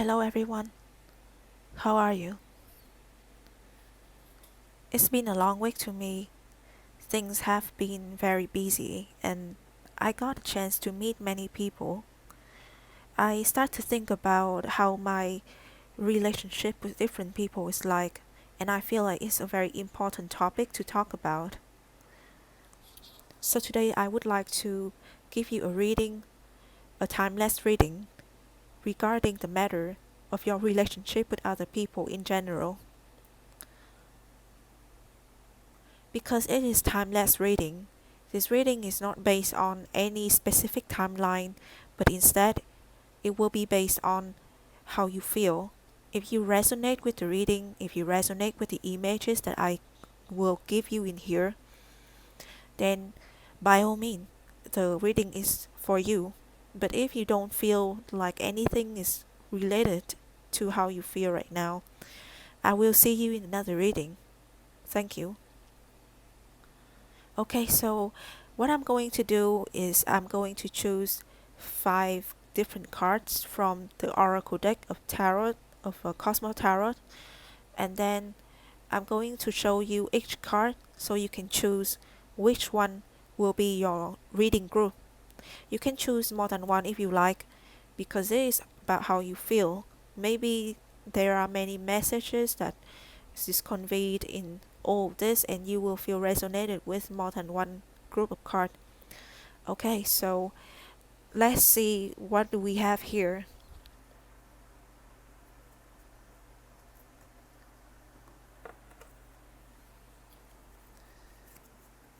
Hello everyone, how are you? It's been a long week to me. Things have been very busy and I got a chance to meet many people. I start to think about how my relationship with different people is like, and I feel like it's a very important topic to talk about. So today I would like to give you a reading, a timeless reading, regarding the matter of your relationship with other people in general. Because it is timeless reading, this reading is not based on any specific timeline, but instead it will be based on how you feel. If you resonate with the reading, if you resonate with the images that I will give you in here, then by all means, the reading is for you. But if you don't feel like anything is related to how you feel right now, I will see you in another reading. Thank you. Okay, so what I'm going to do is I'm going to choose 5 different cards from the Oracle deck of Tarot, of Cosmo Tarot, and then I'm going to show you each card so you can choose which one will be your reading group. You can choose more than one if you like, because it is about how you feel. Maybe there are many messages that is conveyed in all this and you will feel resonated with more than one group of cards. Okay, so let's see what do we have here.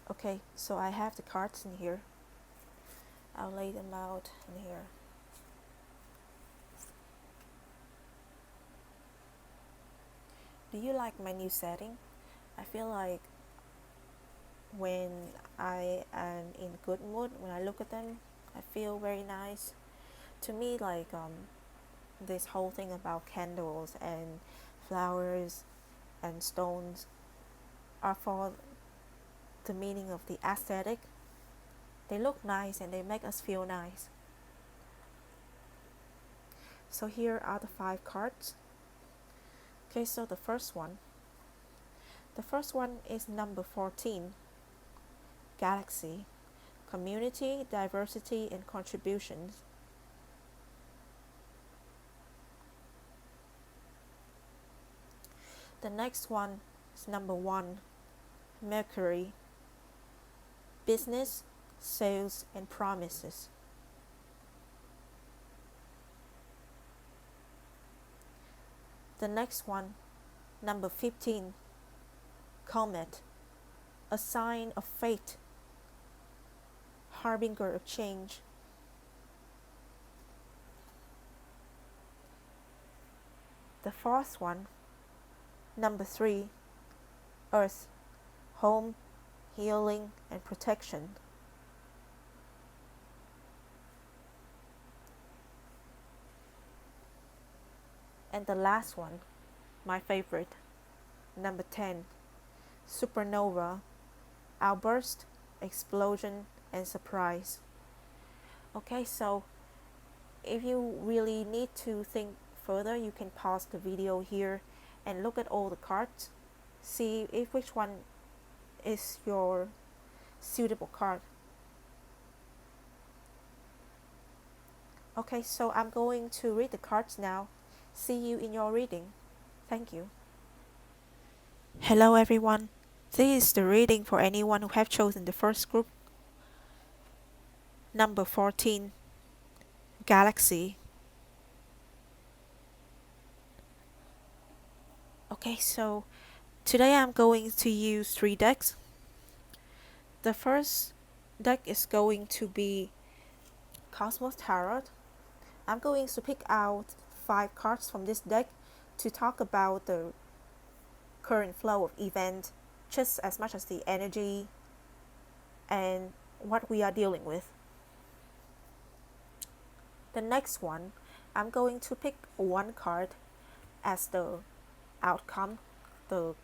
Okay, so I have the cards in here. I'll lay them out in here. Do you like my new setting? I feel like when I am in good mood, when I look at them, I feel very nice. To me, like this whole thing about candles and flowers and stones are for the meaning of the aesthetic. They look nice and they make us feel nice. So here are the 5 cards. Okay, so the first one is number 14, Galaxy, Community, Diversity, and Contributions. The next one is number 1, Mercury, Business, Sales, and Promises. The next one, number 15, Comet, a sign of fate, harbinger of change. The fourth one, number 3, Earth, home, healing, and protection. And the last one, my favorite, number 10, Supernova, outburst, explosion, and surprise. Okay, so if you really need to think further, you can pause the video here and look at all the cards, see if which one is your suitable card. Okay, so I'm going to read the cards now. See you in your reading. Thank you. Hello everyone. This is the reading for anyone who have chosen the first group. Number 14, Galaxy. Okay, so today I'm going to use 3 decks. The first deck is going to be Cosmos Tarot. I'm going to pick out 5 cards from this deck to talk about the current flow of event, just as much as the energy and what we are dealing with. The next one, I'm going to pick 1 card as the outcome, the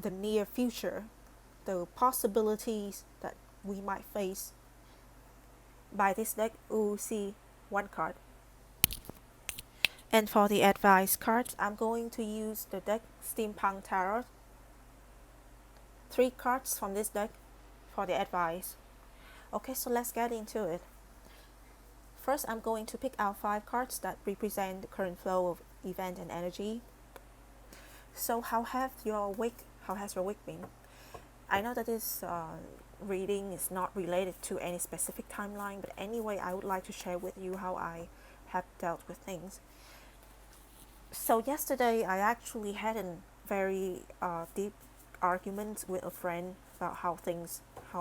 near future, the possibilities that we might face. By this deck, we will see 1 card. And for the advice cards, I'm going to use the deck Steampunk Tarot. 3 cards from this deck for the advice. Okay, so let's get into it. First, I'm going to pick out 5 cards that represent the current flow of event and energy. So how has your week been? I know that this reading is not related to any specific timeline, but anyway, I would like to share with you how I have dealt with things. So yesterday, I actually had a very deep argument with a friend about how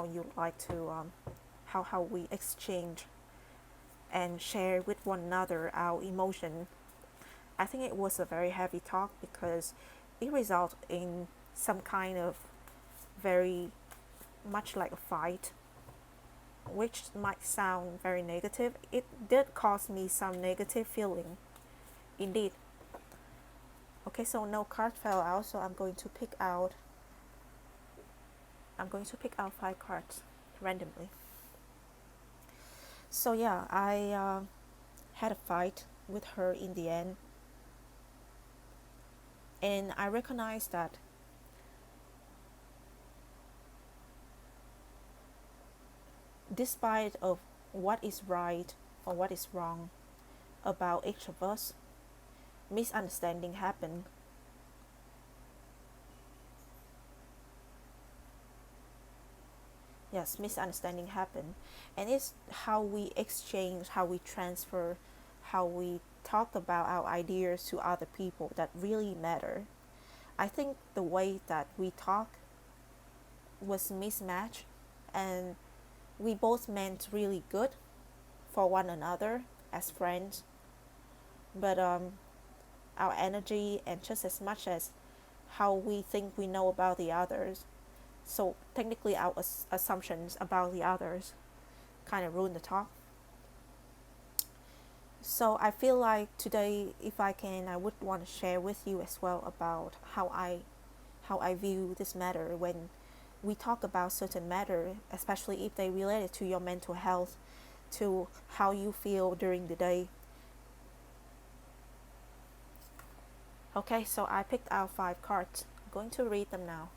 you like to, how we exchange and share with one another our emotion. I think it was a very heavy talk because it resulted in some kind of very much like a fight, which might sound very negative. It did cause me some negative feeling, indeed. Okay, so no card fell out, so I'm going to pick out 5 cards randomly. So yeah, I had a fight with her in the end, and I recognized that despite of what is right or what is wrong about each of us, misunderstanding happen. Yes, misunderstanding happen, and it's how we exchange, how we transfer, how we talk about our ideas to other people that really matter. I think the way that we talk was mismatched, and we both meant really good for one another as friends, but our energy and just as much as how we think we know about the others, so technically our assumptions about the others kind of ruin the talk. So I feel like today, if I can, I would want to share with you as well about how I view this matter when we talk about certain matter, especially if they related to your mental health, to how you feel during the day. Okay, so I picked out 5 cards. I'm going to read them now.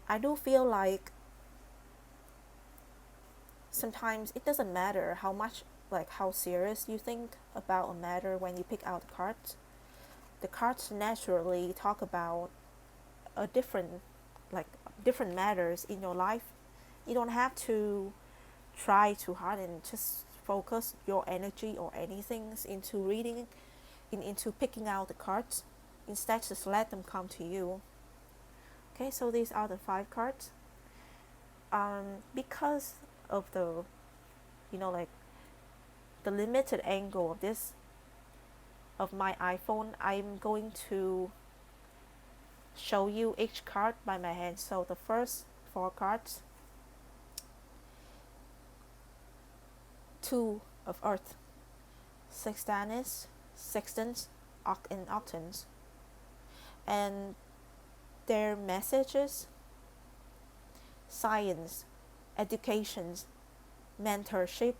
I do feel like sometimes it doesn't matter how much, like how serious you think about a matter when you pick out the cards. The cards naturally talk about a like different matters in your life. You don't have to try too hard and just focus your energy or anything into reading, into picking out the cards. Instead, just let them come to you. Okay, so these are the 5 cards. Because of the, like the limited angle of my iPhone, I'm going to show you each card by my hand. So the first 4 cards: 2 of Earth, Sextanus, Sextans, and Octans, and their messages: science, education, mentorship.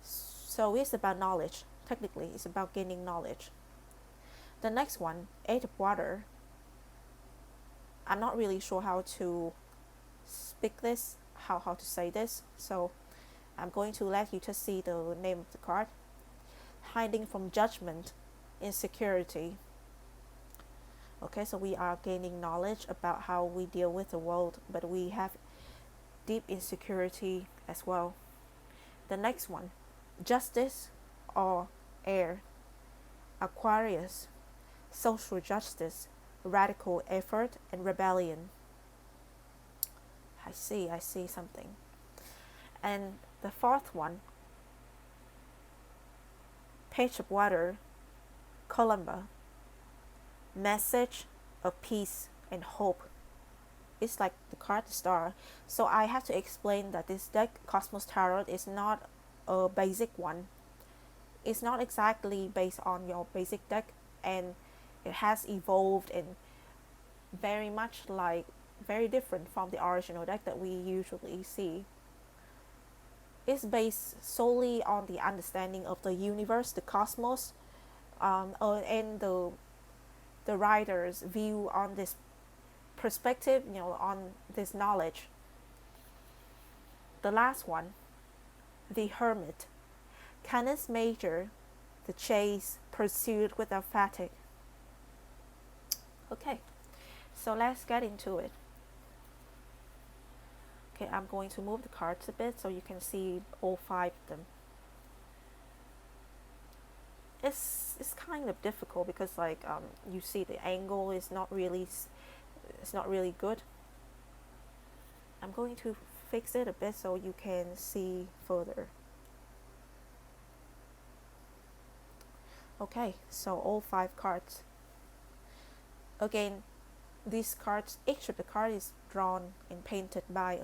So it's about knowledge. Technically, it's about gaining knowledge. The next one, 8 of Water. I'm not really sure how to speak this, how to say this, so I'm going to let you just see the name of the card. Hiding from judgment, insecurity. Okay, so we are gaining knowledge about how we deal with the world, but we have deep insecurity as well. The next one, justice or air. Aquarius, social justice, radical effort, and rebellion. I see something. And the 4th one, Page of Water, Columba, message of peace and hope. It's like the card star. So I have to explain that this deck, Cosmos Tarot, is not a basic one. It's not exactly based on your basic deck, and it has evolved and very much like very different from the original deck that we usually see. It's based solely on the understanding of the universe, the cosmos, and the writer's view on this perspective, on this knowledge. The last one, the hermit. Canis Major, the chase pursued without fatigue. Okay, so let's get into it. Okay, I'm going to move the cards a bit so you can see all five of them. It's kind of difficult because you see the angle is not really good. I'm going to fix it a bit so you can see further. Okay, so all five cards. Again, these cards, each of the card is drawn and painted by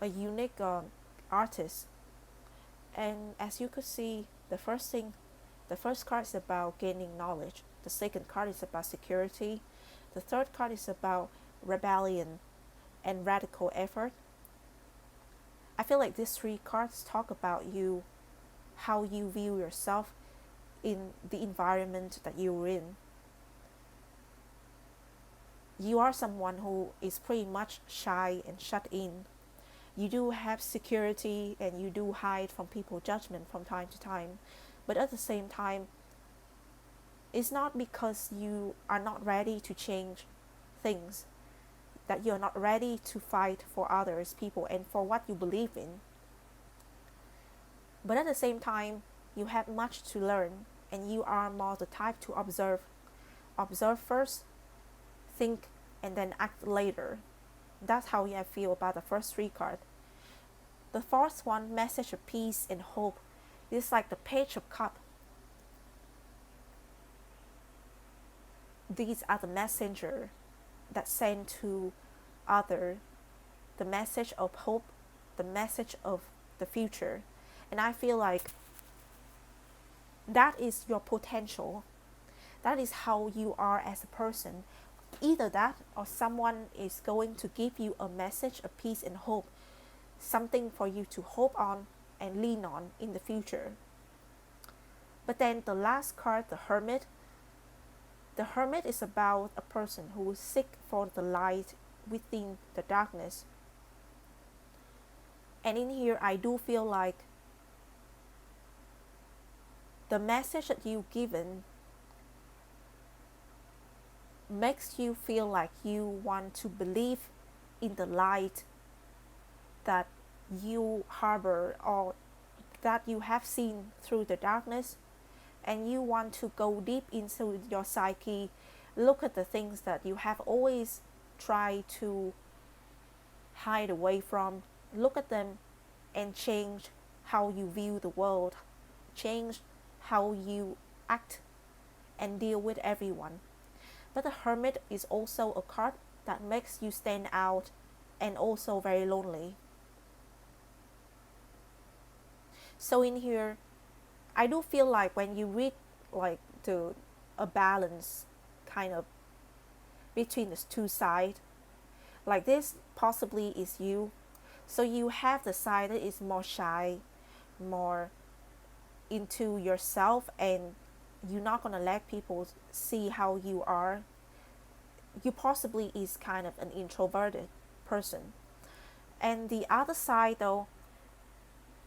a unique artist. And as you could see, the first card is about gaining knowledge. The second card is about security. The third card is about rebellion and radical effort. I feel like these three cards talk about you, how you view yourself in the environment that you're in. You are someone who is pretty much shy and shut in. You do have security and you do hide from people's judgment from time to time. But at the same time, it's not because you are not ready to change things, that you're not ready to fight for others, people, and for what you believe in. But at the same time, you have much to learn and you are more the type to observe. Observe first, think, and then act later. That's how I feel about the first three cards. The fourth one, message of peace and hope, is like the page of cup. These are the messenger that send to other the message of hope, the message of the future. And I feel like that is your potential. That is how you are as a person. Either that or someone is going to give you a message of peace and hope, something for you to hope on and lean on in the future. But then the last card, the hermit is about a person who will seek for the light within the darkness. And in here, I do feel like the message that you've given makes you feel like you want to believe in the light that you harbor or that you have seen through the darkness, and you want to go deep into your psyche, look at the things that you have always tried to hide away from, look at them and change how you view the world, change how you act and deal with everyone. But the hermit is also a card that makes you stand out and also very lonely. So in here, I do feel like when you read like a balance kind of between the two sides, like this possibly is you. So you have the side that is more shy, more into yourself, and you're not gonna let people see how you are. You possibly is kind of an introverted person. And the other side though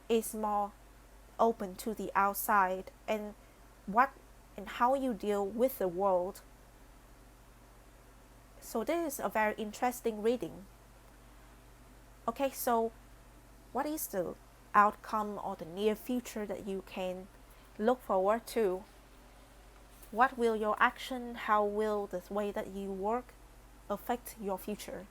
is more open to the outside and what and how you deal with the world. So this is a very interesting reading. Okay, so what is the outcome or the near future that you can look forward to? What will your action, how will the way that you work affect your future?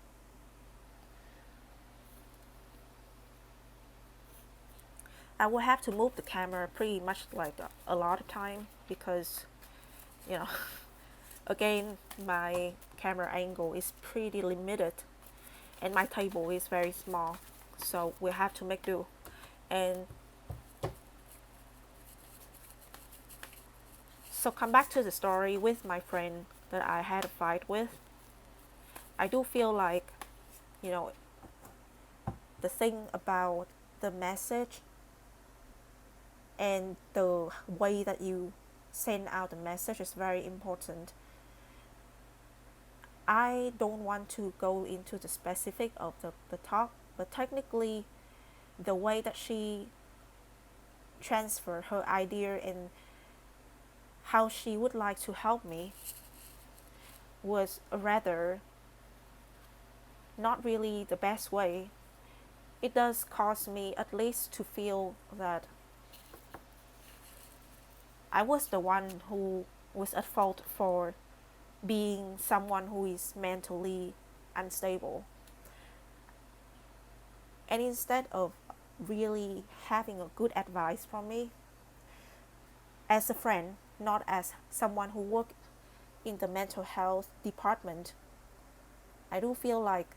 I will have to move the camera pretty much like a lot of time because, you know, again, my camera angle is pretty limited and my table is very small. So we'll have to make do. And so come back to the story with my friend that I had a fight with. I do feel like, you know, the thing about the message and the way that you send out the message is very important. I don't want to go into the specific of the talk, but technically the way that she transferred her idea and how she would like to help me was rather not really the best way. It does cause me at least to feel that I was the one who was at fault for being someone who is mentally unstable. And instead of really having a good advice from me as a friend, not as someone who works in the mental health department, I do feel like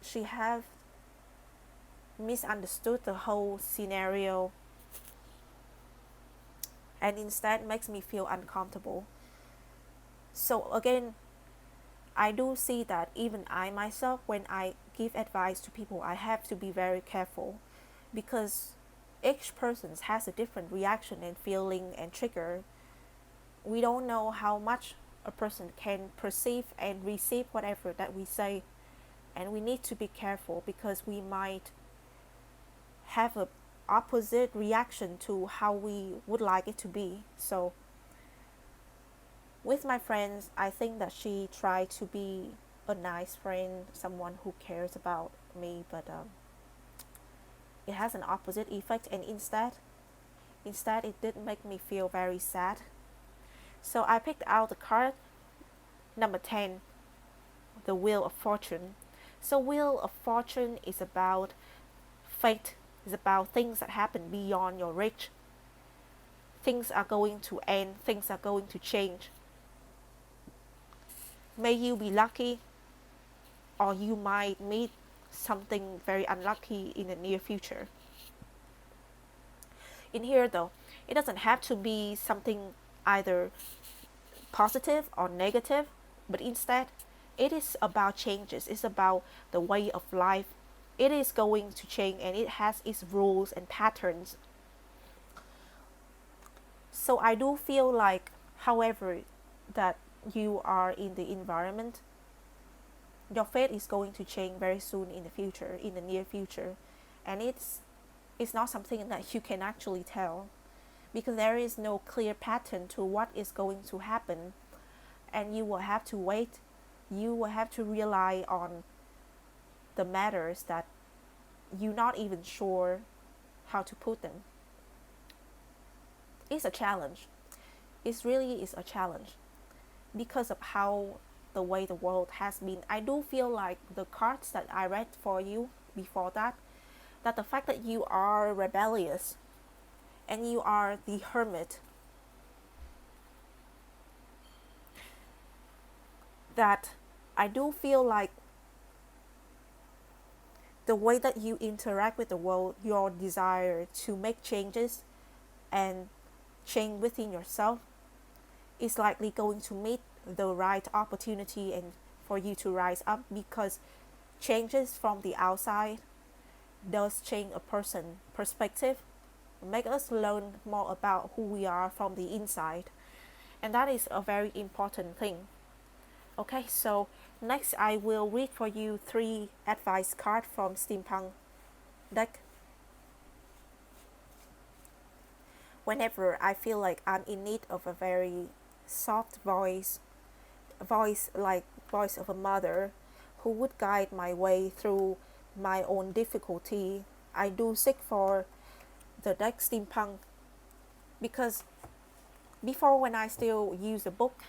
she have misunderstood the whole scenario and instead makes me feel uncomfortable. So again, I do see that even I myself, when I give advice to people, I have to be very careful because each person has a different reaction and feeling and trigger. We don't know how much a person can perceive and receive whatever that we say, and we need to be careful because we might have a opposite reaction to how we would like it to be. So with my friends, I think that she tried to be a nice friend, someone who cares about me, but it has an opposite effect, and instead it did make me feel very sad. So I picked out the card number 10, the Wheel of Fortune. So Wheel of Fortune is about fate, is about things that happen beyond your reach. Things are going to end, things are going to change. May you be lucky, or you might meet something very unlucky in the near future. In here though, it doesn't have to be something either positive or negative, but instead it is about changes. It's about the way of life. It is going to change and it has its rules and patterns. So I do feel like, however, that you are in the environment, your fate is going to change very soon in the future, in the near future, and it's not something that you can actually tell because there is no clear pattern to what is going to happen, and you will have to wait. You will have to rely on the matters that you're not even sure how to put them. It's a challenge. It really is a challenge because of how the way the world has been. I do feel like the cards that I read for you before that the fact that you are rebellious and you are the hermit, that I do feel like the way that you interact with the world, your desire to make changes and change within yourself is likely going to meet the right opportunity and for you to rise up, because changes from the outside does change a person's perspective, make us learn more about who we are from the inside, and that is a very important thing. Okay, so next I will read for you 3 advice cards from Steampunk deck. Whenever I feel like I'm in need of a very soft voice, a voice like voice of a mother who would guide my way through my own difficulty, I do seek for the deck Steampunk, because before, when I still use a book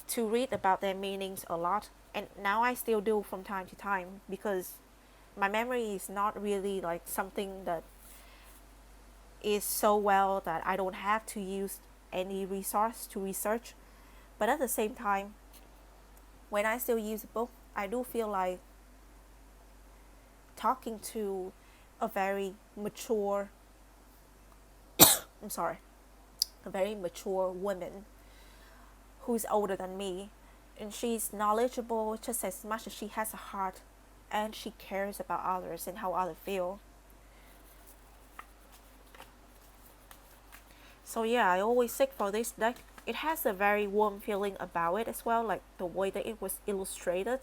to read about their meanings a lot, and now I still do from time to time because my memory is not really like something that is so well that I don't have to use any resource to research. But at the same time, when I still use a book, I do feel like talking to a very mature I'm sorry, a very mature woman who's older than me, and she's knowledgeable just as much as she has a heart. and she cares about others and how others feel. So yeah, I always seek for this deck. It has a very warm feeling about it as well, like the way that it was illustrated.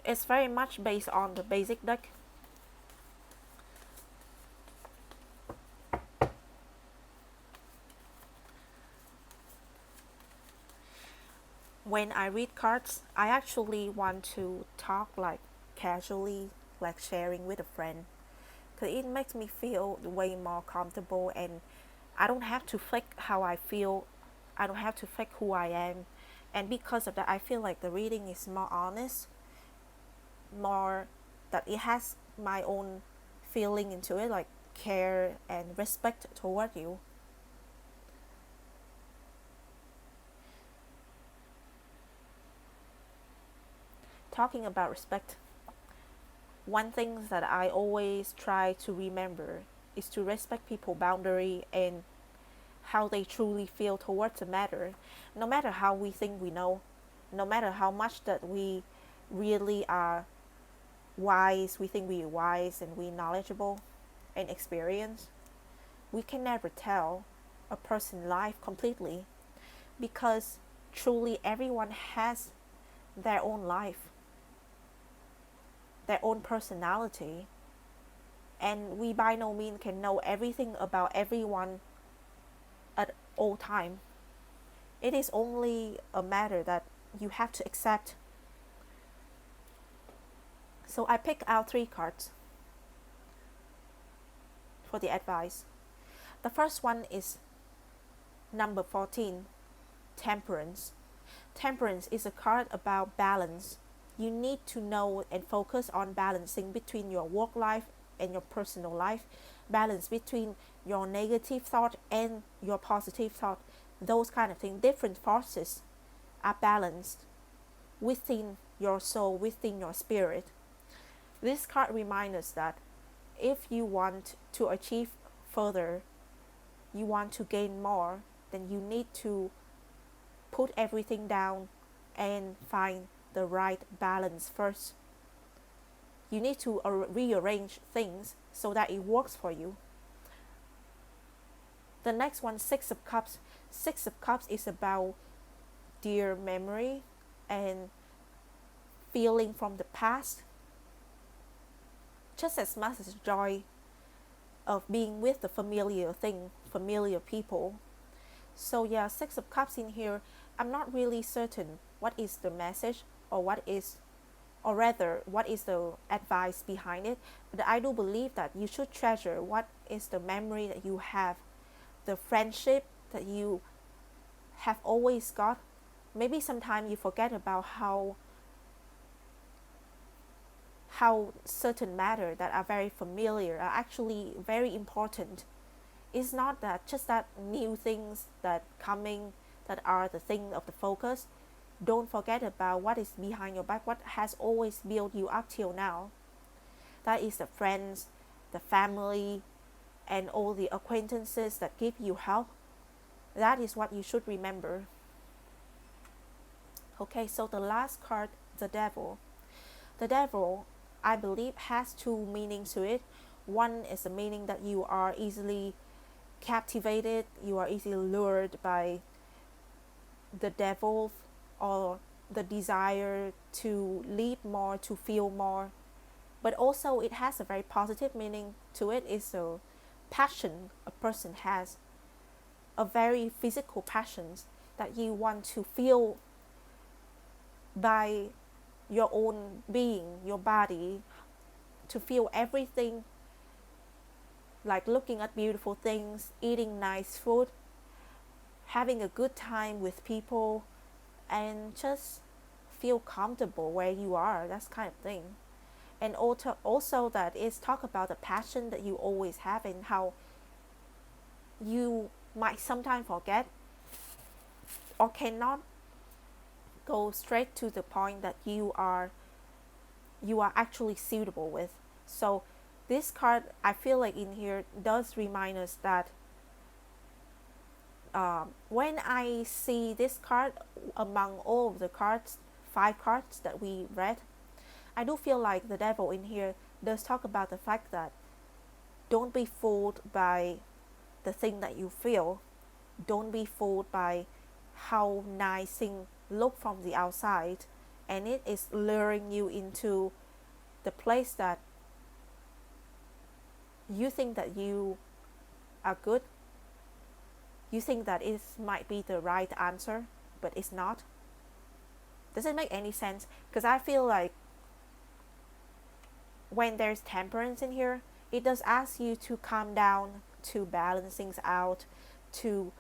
It's very much based on the basic deck. When I read cards, I actually want to talk like casually, like sharing with a friend, because it makes me feel way more comfortable, and I don't have to fake how I feel. I don't have to fake who I am. And because of that, I feel like the reading is more honest, more that it has my own feeling into it, like care and respect toward you. Talking about respect, one thing that I always try to remember is to respect people's boundary and how they truly feel towards a matter. No matter how we think we know, no matter how much that we really are wise, we think we are wise and we knowledgeable and experienced, we can never tell a person's life completely, because truly everyone has their own life, their own personality, and we by no means can know everything about everyone at all time. It is only a matter that you have to accept. So I pick out three cards for the advice. The first one is number 14, Temperance. Temperance is a card about balance. You need to know and focus on balancing between your work life and your personal life, balance between your negative thought and your positive thought, those kind of things. Different forces are balanced within your soul, within your spirit. This card reminds us that if you want to achieve further, you want to gain more, then you need to put everything down and find the right balance first. You need to rearrange things so that it works for you. The next one, Six of Cups. Six of Cups is about dear memory and feeling from the past, just as much as joy of being with the familiar thing, familiar people. So yeah, Six of Cups in here, I'm not really certain what is the message, or what is the advice behind it, but I do believe that you should treasure what is the memory that you have, the friendship that you have always got. Maybe sometimes you forget about how certain matter that are very familiar are actually very important. It's not that just that new things that coming that are the thing of the focus. Don't forget about what is behind your back, what has always built you up till now. That is the friends, the family, and all the acquaintances that give you help. That is what you should remember. Okay, so the last card, the Devil. The Devil, I believe, has two meanings to it. One is the meaning that you are easily captivated, you are easily lured by the devil, or the desire to lead more, to feel more. But also it has a very positive meaning to it, is a passion a person has, a very physical passion that you want to feel by your own being, your body, to feel everything, like looking at beautiful things, eating nice food, having a good time with people, and just feel comfortable where you are, that's kind of thing. And also that is talk about the passion that you always have, and how you might sometimes forget or cannot go straight to the point that you are actually suitable with. So this card, I feel like in here does remind us that when I see this card among all of the cards, 5 cards that we read, I do feel like the devil in here does talk about the fact that don't be fooled by the thing that you feel. Don't be fooled by how nice things look from the outside, and it is luring you into the place that you think that you are good. You think that it might be the right answer, but it's not. Does it make any sense? Because I feel like when there's temperance in here, it does ask you to calm down, to balance things out, to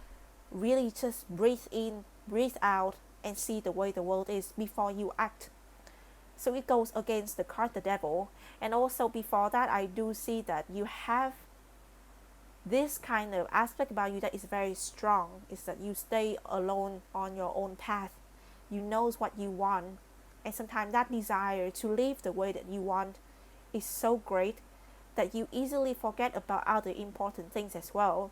really just breathe in, breathe out, and see the way the world is before you act. So it goes against the card the devil. And also before that, I do see that you have this kind of aspect about you that is very strong, is that you stay alone on your own path. You knows what you want, and sometimes that desire to live the way that you want is so great that you easily forget about other important things as well.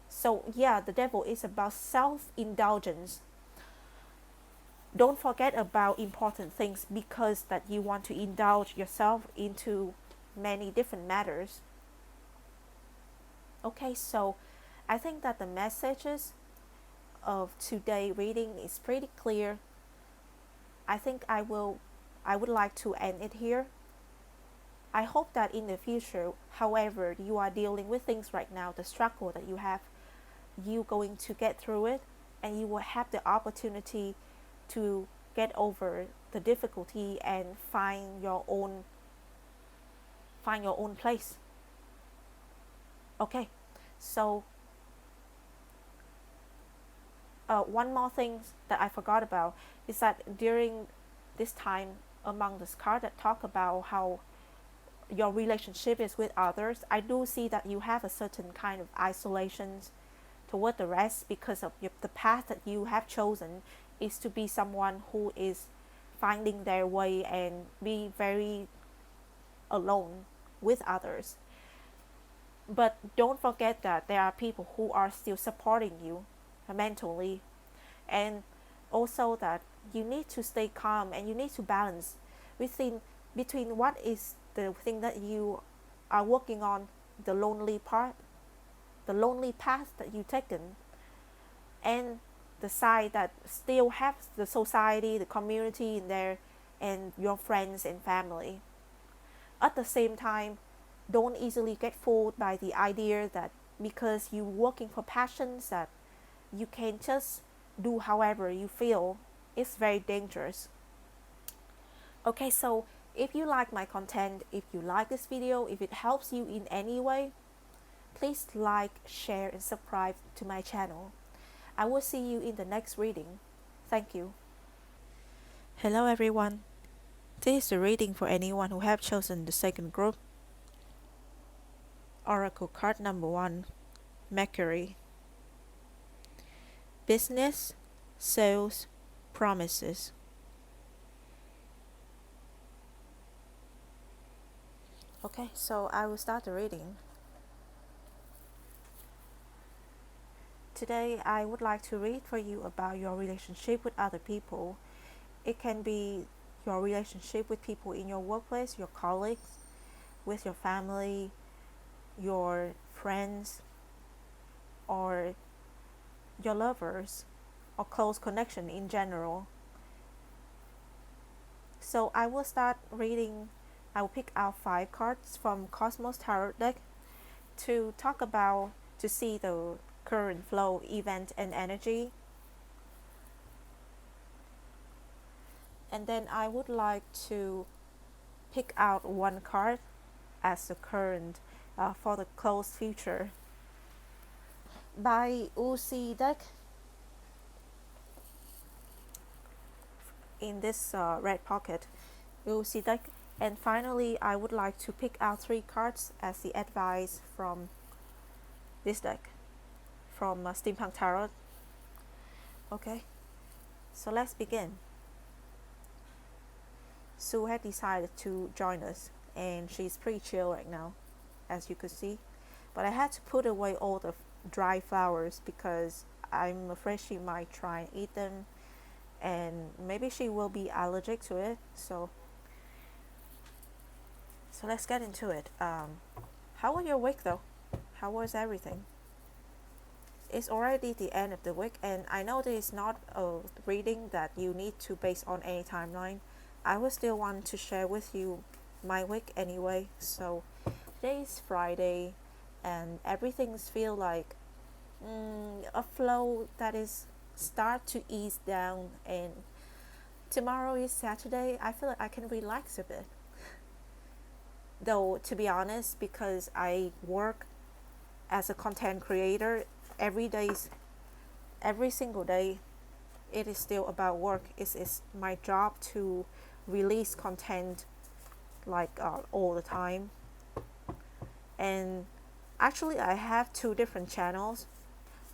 So yeah, the devil is about self-indulgence. Don't forget about important things because that you want to indulge yourself into many different matters. Okay, so I think that the messages of today reading is pretty clear. I think I would like to end it here. I hope that in the future, however you are dealing with things right now, the struggle that you have, you going to get through it, and you will have the opportunity to get over the difficulty and find your own place. Okay, so one more thing that I forgot about is that during this time among this card that talk about how your relationship is with others, I do see that you have a certain kind of isolation toward the rest because of the path that you have chosen is to be someone who is finding their way and be very alone with others. But don't forget that there are people who are still supporting you mentally, and also that you need to stay calm and you need to balance within between what is the thing that you are working on, the lonely part, the lonely path that you've taken, and the side that still has the society, the community in there, and your friends and family. At the same time, don't easily get fooled by the idea that because you're working for passions that you can just do however you feel. It's very dangerous. Okay, so if you like my content, if you like this video, if it helps you in any way, please like, share, and subscribe to my channel. I will see you in the next reading. Thank you. Hello everyone. This is the reading for anyone who have chosen the second group. Oracle card number 1, Mercury. Business, sales, promises. Okay, so I will start the reading. Today I would like to read for you about your relationship with other people. It can be your relationship with people in your workplace, your colleagues, with your family, your friends, or your lovers, or close connection in general. So I will start reading. I will pick out 5 cards from Cosmos Tarot deck to talk about, to see the current flow, event, and energy. And then I would like to pick out 1 card as the current for the close future by Uzi deck in this red pocket. Uzi deck. And finally, I would like to pick out 3 cards as the advice from this deck, from Steampunk Tarot. Okay, so let's begin. Sue had decided to join us, and she's pretty chill right now, as you could see. But I had to put away all the dry flowers because I'm afraid she might try and eat them, and maybe she will be allergic to it. So So let's get into it. How was your week though? How was everything? It's already the end of the week, and I know this is not a reading that you need to base on any timeline. I will still want to share with you my week anyway. So today is Friday, and everything's feel like a flow that is start to ease down, and tomorrow is Saturday. I feel like I can relax a bit. Though to be honest, because I work as a content creator every days every single day, it is still about work. It's my job to release content like all the time. And actually I have two different channels.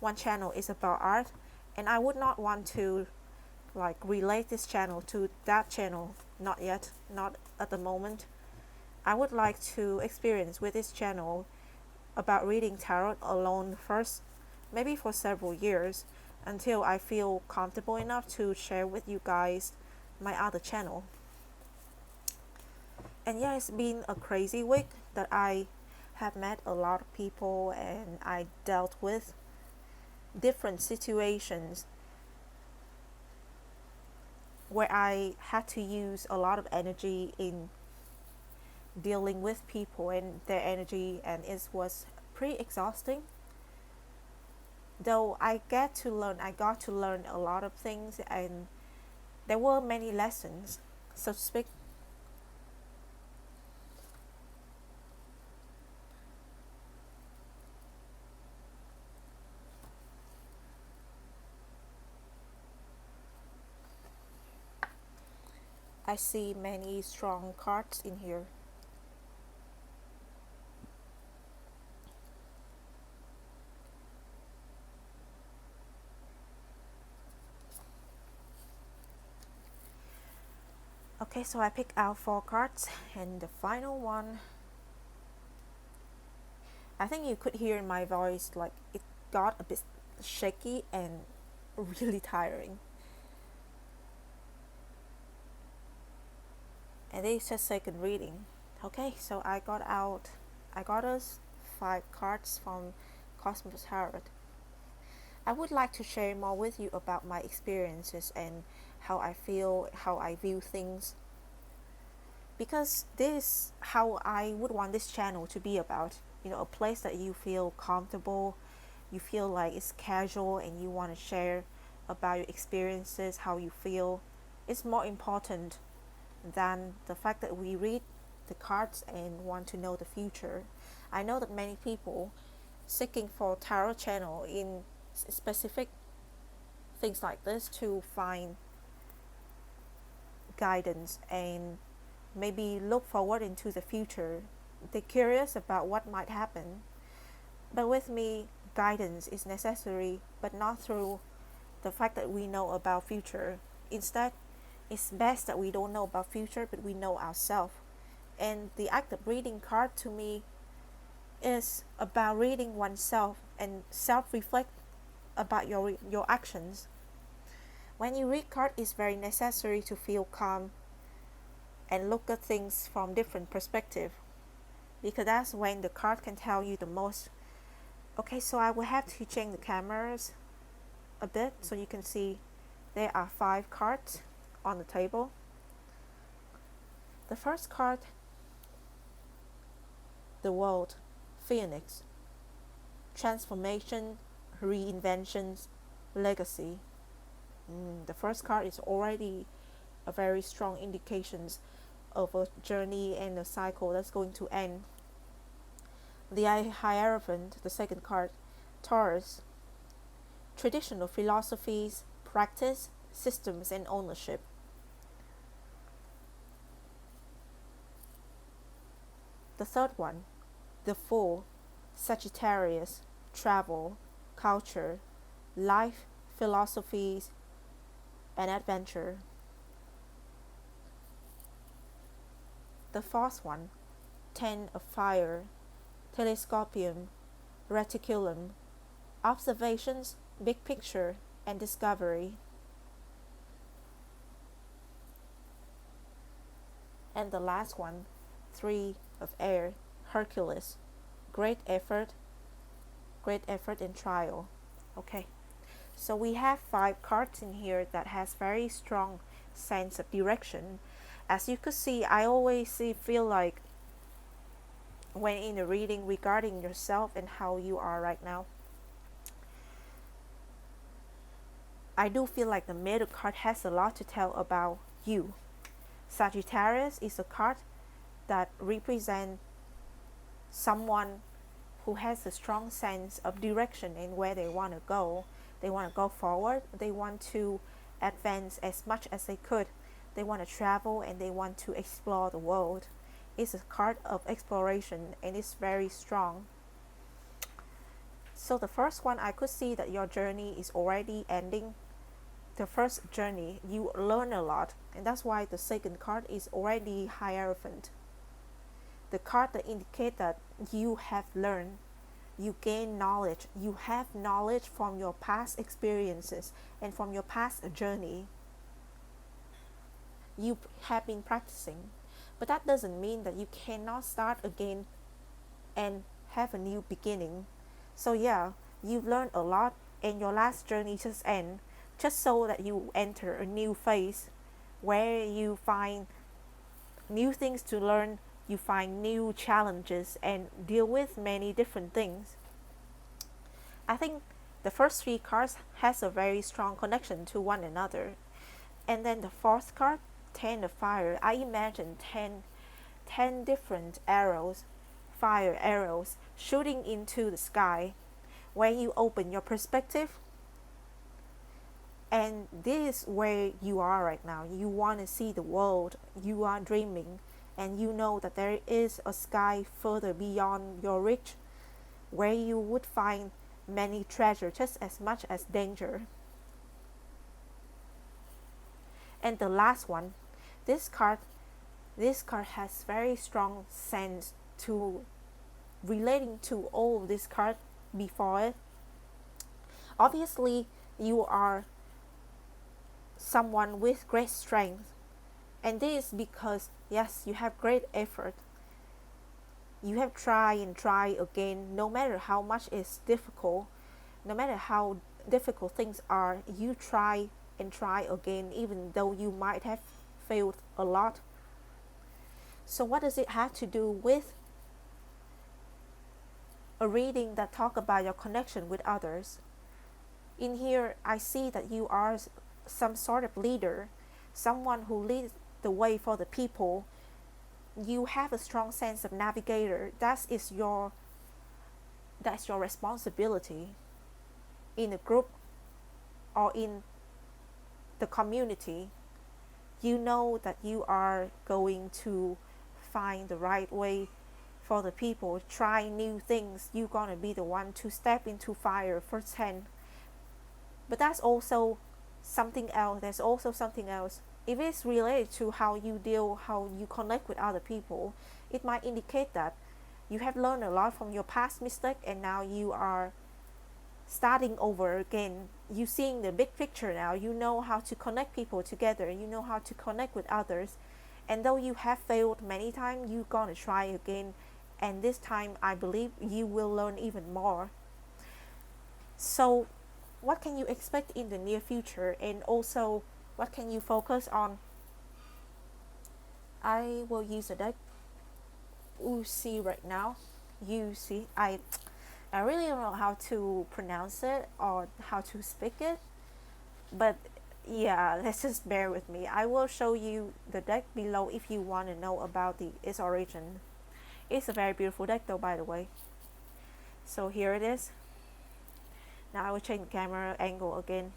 One channel is about art, and I would not want to like relate this channel to that channel, not yet, not at the moment. I would like to experience with this channel about reading tarot alone first, maybe for several years, until I feel comfortable enough to share with you guys my other channel. And yeah, it's been a crazy week that I have met a lot of people, and I dealt with different situations where I had to use a lot of energy in dealing with people and their energy, and it was pretty exhausting. Though I got to learn a lot of things, and there were many lessons, so to speak. I see many strong cards in here. Okay, so I picked out four cards, and the final one, I think you could hear in my voice like it got a bit shaky and really tiring. And it's just second reading. Okay, so I got us five cards from Cosmos Tarot. I would like to share more with you about my experiences and how I feel, how I view things, because this is how I would want this channel to be about. You know, a place that you feel comfortable, you feel like it's casual, and you want to share about your experiences, how you feel. It's more important than the fact that we read the cards and want to know the future. I know that many people seeking for tarot channel in specific things like this to find guidance and maybe look forward into the future. They're curious about what might happen. But with me, guidance is necessary, but not through the fact that we know about future. Instead, it's best that we don't know about future, but we know ourselves. And the act of reading card to me is about reading oneself and self-reflect about your actions. When you read card, it's very necessary to feel calm and look at things from different perspective, because that's when the card can tell you the most. Okay, so I will have to change the cameras a bit so you can see there are five cards on the table. The first card, the world, Phoenix, transformation, reinventions, legacy. The first card is already a very strong indications of a journey and a cycle that's going to end. The Hierophant, the second card, Taurus, traditional philosophies, practice, systems, and ownership. The third one, the Fool, Sagittarius, travel, culture, life, philosophies, and adventure. The fourth one, Ten of Fire, telescopium, reticulum, observations, big picture, and discovery. And the last one, Three of air, Hercules, great effort, great effort and trial. Okay, so we have 5 cards in here that has very strong sense of direction. As you could see, I always feel like when in a reading regarding yourself and how you are right now, I do feel like the middle card has a lot to tell about you. Sagittarius is a card that represents someone who has a strong sense of direction in where they want to go. They want to go forward. They want to advance as much as they could. They want to travel and they want to explore the world. It's a card of exploration and it's very strong. So the first one, I could see that your journey is already ending. The first journey, you learn a lot, and that's why the second card is already Hierophant. The card that indicates that you have learned, you gain knowledge, you have knowledge from your past experiences and from your past journey. You have been practicing, but that doesn't mean that you cannot start again and have a new beginning. So yeah, you've learned a lot and your last journey just ends, just so that you enter a new phase where you find new things to learn, you find new challenges and deal with many different things. I think the first 3 cards has a very strong connection to one another. And then the fourth card, 10 of fire, I imagine 10 different arrows, fire arrows, shooting into the sky. When you open your perspective, and this is where you are right now. You want to see the world. You are dreaming. And you know that there is a sky further beyond your reach where you would find many treasure just as much as danger. And the last one, this card has very strong sense to relating to all of this card before it. Obviously, you are someone with great strength, and this is because yes, you have great effort. You have tried and tried again, no matter how much is difficult, no matter how difficult things are, you try and try again, even though you might have failed a lot. So what does it have to do with a reading that talk about your connection with others? In here, I see that you are some sort of leader, someone who leads the way for the people. You have a strong sense of navigator. That's your responsibility in a group or in the community. You know that you are going to find the right way for the people, try new things. You're gonna be the one to step into fire firsthand. But that's also something else. There's also something else. If it's related to how you deal, how you connect with other people, it might indicate that you have learned a lot from your past mistake and now you are starting over again. You seeing the big picture now. You know how to connect people together. You know how to connect with others. And though you have failed many times, you're gonna try again. And this time, I believe you will learn even more. So what can you expect in the near future, and also what can you focus on? I will use a deck Uzi right now. Uzi. I really don't know how to pronounce it or how to speak it, but yeah, let's just bear with me. I will show you the deck below if you want to know about its origin. It's a very beautiful deck though, by the way. So here it is. Now I will change the camera angle again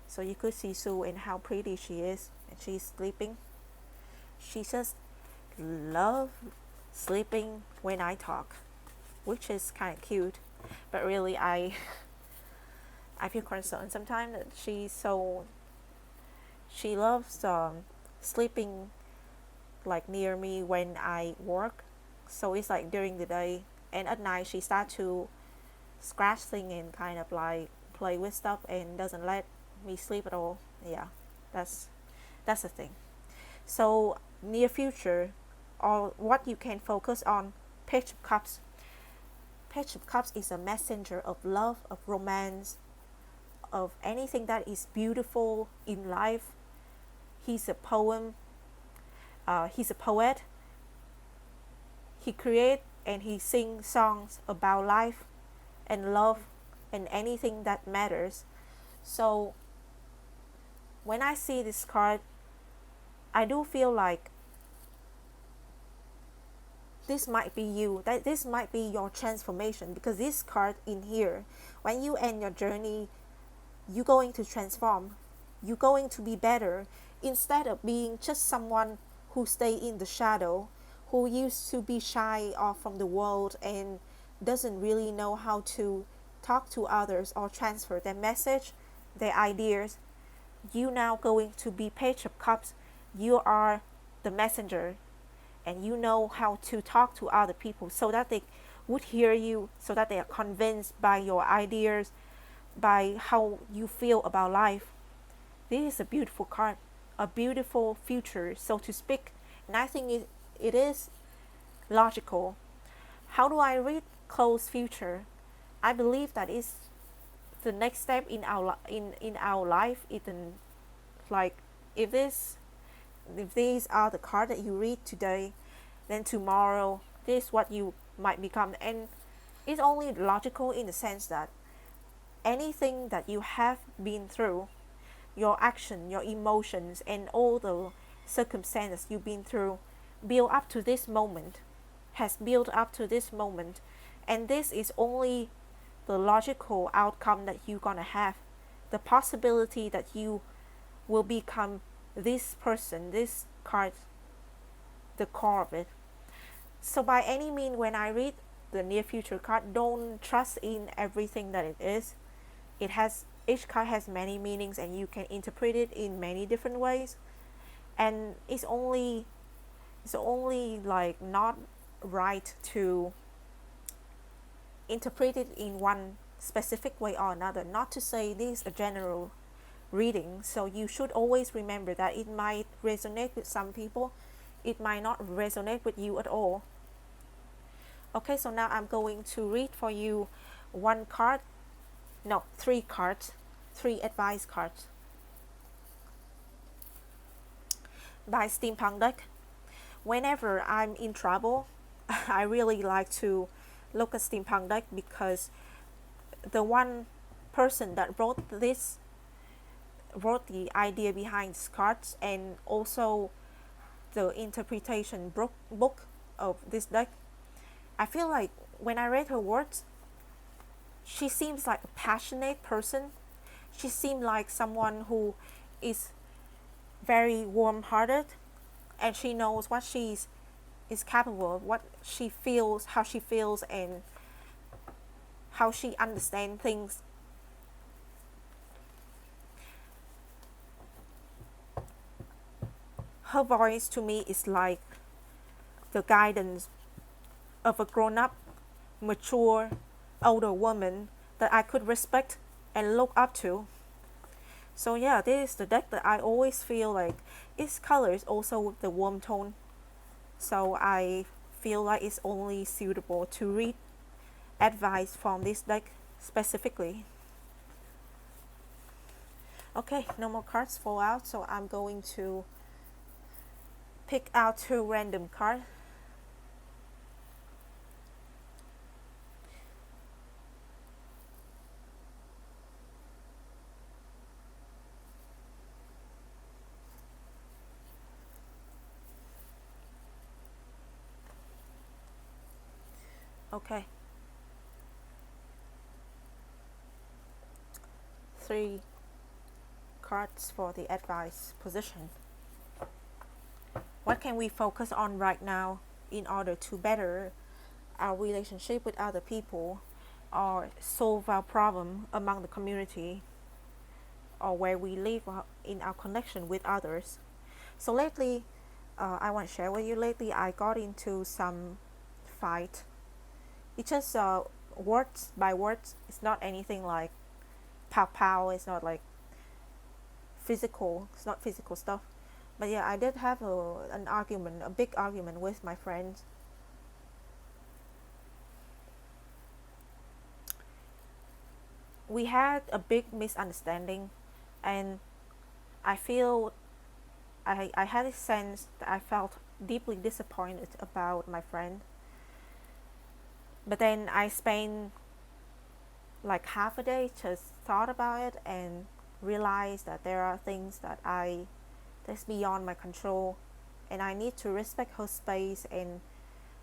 so you could see Sue and how pretty she is. And she's sleeping. She says, love sleeping when I talk, which is kind of cute. But really, I feel concerned sometimes that she loves sleeping like near me when I work. So it's like during the day, and at night she starts to scratch things and kind of like play with stuff and doesn't let me sleep at all. Yeah, that's the thing. So near future, or what you can focus on. Page of Cups. Page of Cups is a messenger of love, of romance, of anything that is beautiful in life. He's a poem. He's a poet. He creates and he sings songs about life and love and anything that matters. So when I see this card, I do feel like this might be you, that this might be your transformation, because this card in here, when you end your journey, you're going to transform, you're going to be better, instead of being just someone who stay in the shadow, who used to be shy off from the world and doesn't really know how to talk to others or transfer their message, their ideas. You now going to be Page of Cups. You are the messenger, and you know how to talk to other people so that they would hear you, so that they are convinced by your ideas, by how you feel about life. This is a beautiful card, a beautiful future, so to speak. And I think it is logical. How do I read close future? I believe that is the next step in our life. Like if these are the cards that you read today, then tomorrow this is what you might become. And it's only logical in the sense that anything that you have been through, your action, your emotions, and all the circumstances you've been through build up to this moment, has built up to this moment. And this is only the logical outcome that you're gonna have. The possibility that you will become this person, this card, the core of it. So by any means, when I read the near future card, don't trust in everything that it is. It has, each card has many meanings and you can interpret it in many different ways. And it's only like not right to interpret it in one specific way or another. Not to say this is a general reading, so you should always remember that it might resonate with some people, it might not resonate with you at all. Okay, so now I'm going to read for you one card, no, three cards, three advice cards by Steampunk deck. Whenever I'm in trouble, I really like to look at Steampunk deck, because the one person that wrote the idea behind these cards, and also the interpretation book of this deck, I feel like when I read her words, she seems like a passionate person. She seems like someone who is very warm-hearted, and she knows what she's is capable of, what she feels, how she feels, and how she understands things. Her voice to me is like the guidance of a grown-up, mature, older woman that I could respect and look up to. So yeah, this is the deck that I always feel like its color is also the warm tone. So I feel like it's only suitable to read advice from this deck specifically. Okay, no more cards fall out, so I'm going to pick out two random cards. Okay. Three cards for the advice position. What can we focus on right now in order to better our relationship with other people, or solve our problem among the community, or where we live in our connection with others? So lately, I want to share with you, lately I got into some fight. It's just words by words. It's not anything like pow pow. It's not like physical. It's not physical stuff. But yeah, I did have an argument, a big argument with my friends. We had a big misunderstanding, and I feel I had a sense that I felt deeply disappointed about my friend. But then I spent like half a day just thought about it and realized that there are things that's beyond my control, and I need to respect her space and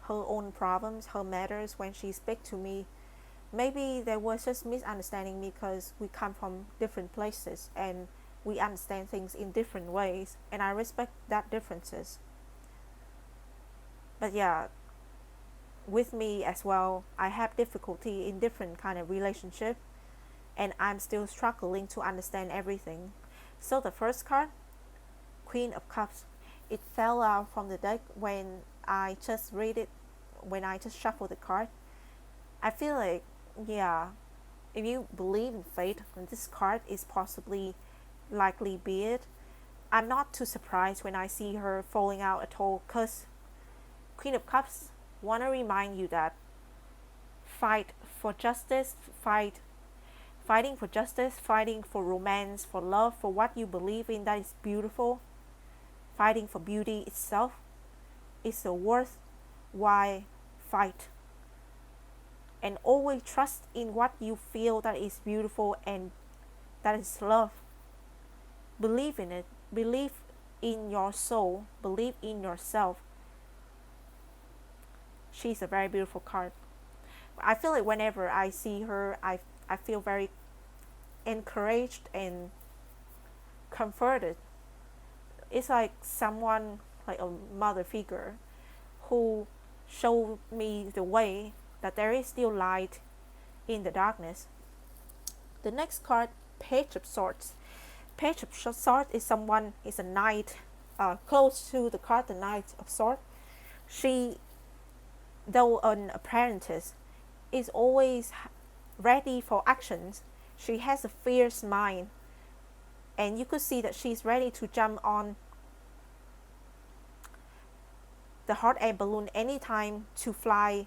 her own problems, her matters when she speaks to me. Maybe there was just misunderstanding because we come from different places and we understand things in different ways, and I respect that differences. But yeah, with me as well, I have difficulty in different kind of relationship, and I'm still struggling to understand everything. So the first card, Queen of Cups, it fell out from the deck when I just read it, when I just shuffled the card. I feel like, yeah, if you believe in fate, then this card is possibly likely be it. I'm not too surprised when I see her falling out at all, because Queen of Cups want to remind you that fight for justice, fighting for justice, fighting for romance, for love, for what you believe in that is beautiful, fighting for beauty itself is a worthwhile fight. And always trust in what you feel that is beautiful and that is love. Believe in it. Believe in your soul. Believe in yourself. She's a very beautiful card. I feel like whenever I see her, I feel very encouraged and comforted. It's like someone, like a mother figure, who showed me the way that there is still light in the darkness. The next card, Page of Swords. Page of Swords is someone, is a knight, close to the card, the Knight of Swords. She, though an apprentice, is always ready for actions. She has a fierce mind, and you could see that she's ready to jump on the hot air balloon anytime to fly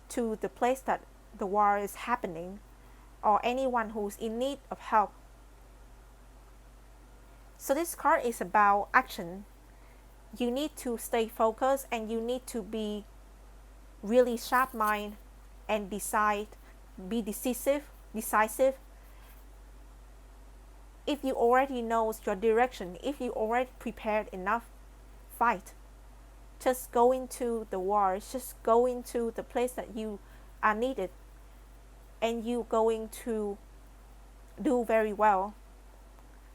to the place that the war is happening, or anyone who's in need of help. So this card is about action. You need to stay focused, and you need to be really sharp mind and be decisive. If you already know your direction, if you already prepared enough, fight. Just go into the war, just go into the place that you are needed, and you going to do very well.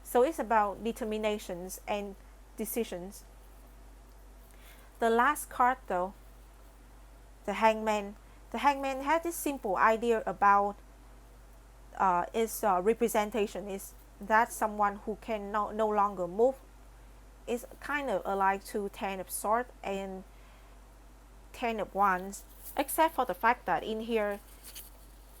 So it's about determinations and decisions. The last card though, the Hangman. The Hangman had this simple idea about its representation is that someone who can no longer move. Is kind of alike to Ten of Swords and Ten of Wands, except for the fact that in here,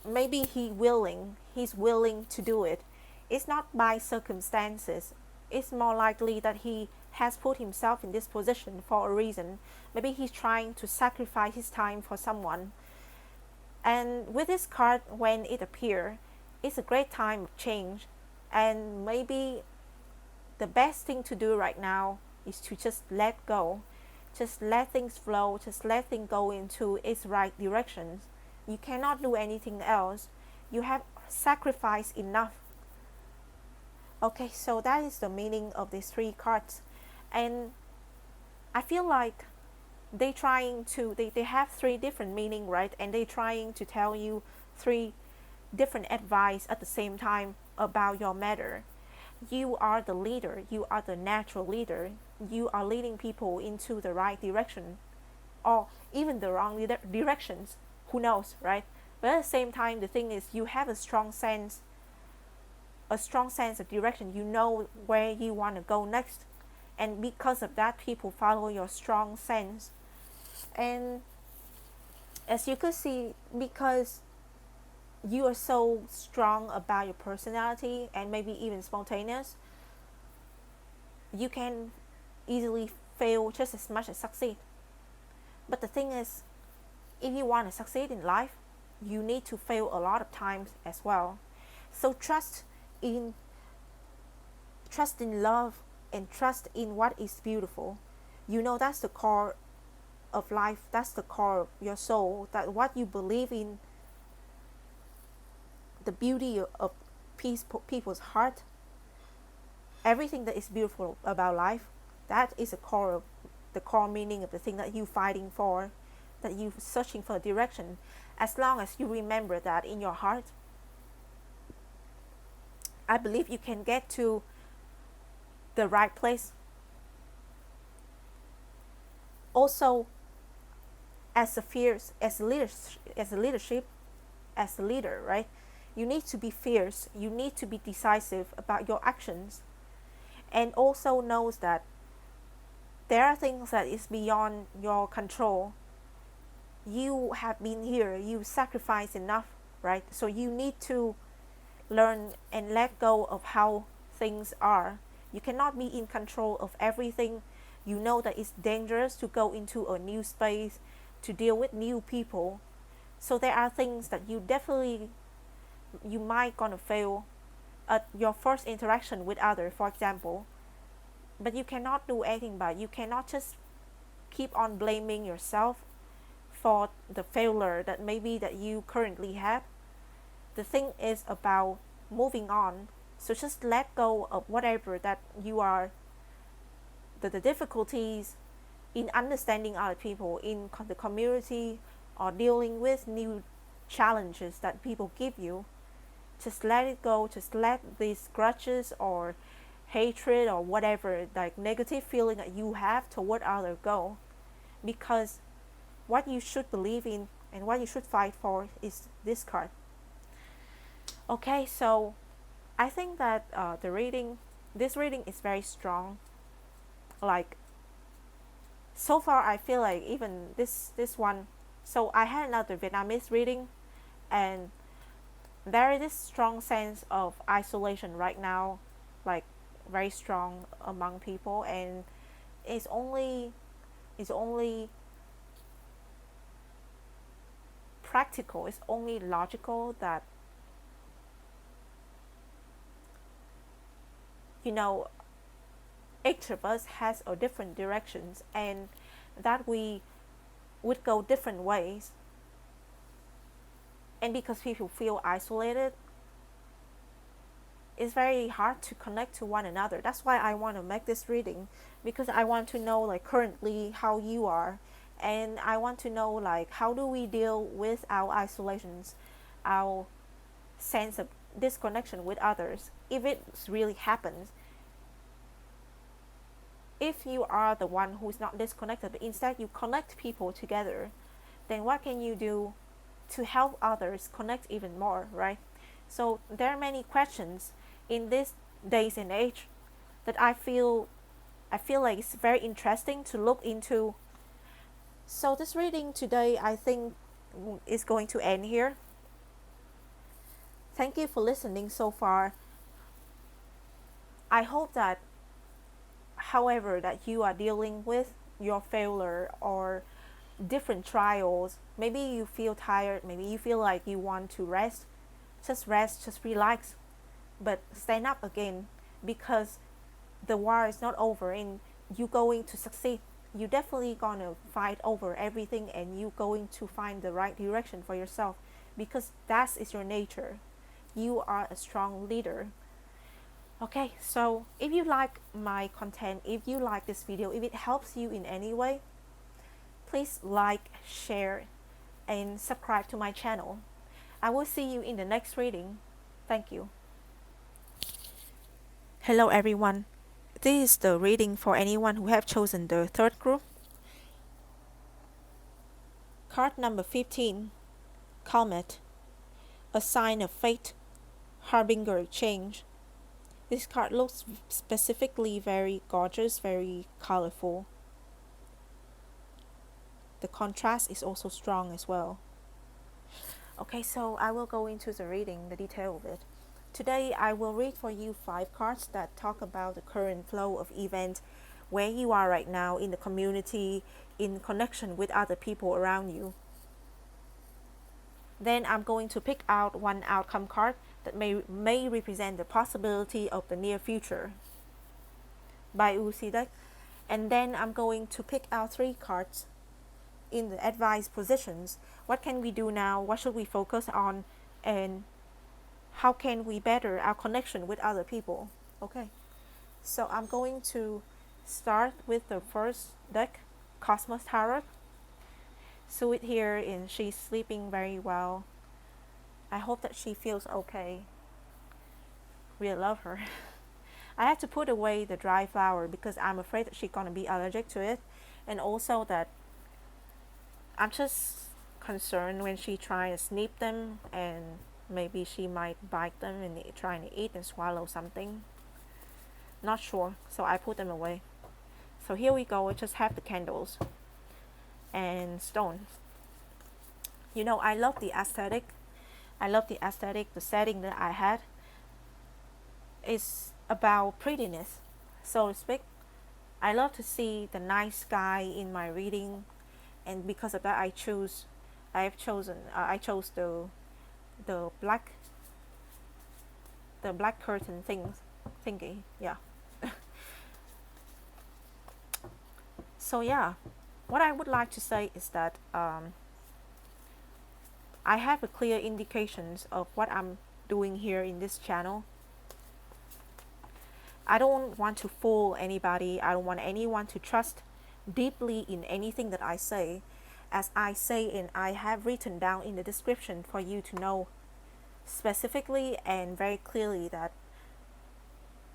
maybe he's willing to do it. It's not by circumstances. It's more likely that he has put himself in this position for a reason. Maybe he's trying to sacrifice his time for someone. And with this card, when it appears, it's a great time of change. And maybe the best thing to do right now is to just let go. Just let things flow. Just let things go into its right directions. You cannot do anything else. You have sacrificed enough. Okay, so that is the meaning of these three cards. And I feel like they have three different meaning, right? And they trying to tell you three different advice at the same time about your matter. You are the leader. You are the natural leader. You are leading people into the right direction, or even the wrong directions. Who knows, right? But at the same time, the thing is, you have a strong sense of direction. You know where you want to go next, and because of that, people follow your strong sense. And as you could see, because you are so strong about your personality and maybe even spontaneous, you can easily fail just as much as succeed. But the thing is, if you want to succeed in life, you need to fail a lot of times as well. So in trust in love and trust in what is beautiful. You know, that's the core of life, that's the core of your soul, that what you believe in, the beauty of people's heart, everything that is beautiful about life, that is the core meaning of the thing that you're fighting for, that you're searching for direction. As long as you remember that in your heart, I believe you can get to the right place. Also, as a fierce, as a leadership, as a leader, right? You need to be fierce. You need to be decisive about your actions, and also knows that there are things that is beyond your control. You have been here. You sacrificed enough, right? So you need to learn and let go of how things are. You cannot be in control of everything. You know that it's dangerous to go into a new space, to deal with new people. So there are things that you might gonna fail at your first interaction with others, for example. But you cannot do anything about it. You cannot just keep on blaming yourself for the failure that maybe that you currently have. The thing is about moving on. So just let go of whatever that you are, the difficulties in understanding other people in the community, or dealing with new challenges that people give you. Just let it go. Just let these grudges or hatred or whatever, like negative feeling that you have toward others, go. Because what you should believe in and what you should fight for is this card. Okay, so I think that this reading is very strong. Like, so far I feel like even this one, so I had another Vietnamese reading, and there is this strong sense of isolation right now, like very strong among people, and it's only practical, it's only logical that, you know, each of us has a different directions, and that we would go different ways. And because people feel isolated, it's very hard to connect to one another. That's why I want to make this reading, because I want to know like currently how you are, and I want to know like how do we deal with our isolations, our sense of disconnection with others, if it really happens. If you are the one who is not disconnected, but instead you connect people together, then what can you do to help others connect even more, right? So there are many questions in these days and age that I feel like it's very interesting to look into. So this reading today, I think, is going to end here. Thank you for listening so far. I hope that however that you are dealing with your failure or different trials, maybe you feel tired, maybe you feel like you want to rest, just relax, but stand up again, because the war is not over and you going to succeed. You definitely gonna fight over everything, and you going to find the right direction for yourself, because that is your nature. You are a strong leader. Okay, so if you like my content, if you like this video, if it helps you in any way, please like, share, and subscribe to my channel. I will see you in the next reading. Thank you. Hello everyone. This is the reading for anyone who have chosen the third group. Card number 15, Comet, a sign of fate, harbinger of change. This card looks specifically very gorgeous, very colorful. The contrast is also strong as well. Okay, so I will go into the reading, the detail of it. Today I will read for you 5 cards that talk about the current flow of events where you are right now in the community, in connection with other people around you. Then I'm going to pick out one outcome card that may represent the possibility of the near future by Uzi deck. And then I'm going to pick out 3 cards in the advice positions. What can we do now? What should we focus on? And how can we better our connection with other people? Okay, so I'm going to start with the first deck, Cosmos Tarot. Sue here, and she's sleeping very well. I hope that she feels okay. Really love her. I had to put away the dry flower because I'm afraid that she's gonna be allergic to it, and also that I'm just concerned when she tries to sniff them and maybe she might bite them and trying to eat and swallow something. Not sure, so I put them away. So here we go. We just have the candles and stones. You know, I love the aesthetic. The setting that I had is about prettiness, so to speak. I love to see the night sky in my reading, and because of that, I chose the black curtain thingy. Yeah. So yeah, what I would like to say is that I have a clear indications of what I'm doing here in this channel. I don't want to fool anybody. I don't want anyone to trust deeply in anything that I say. As I say, and I have written down in the description for you to know specifically and very clearly that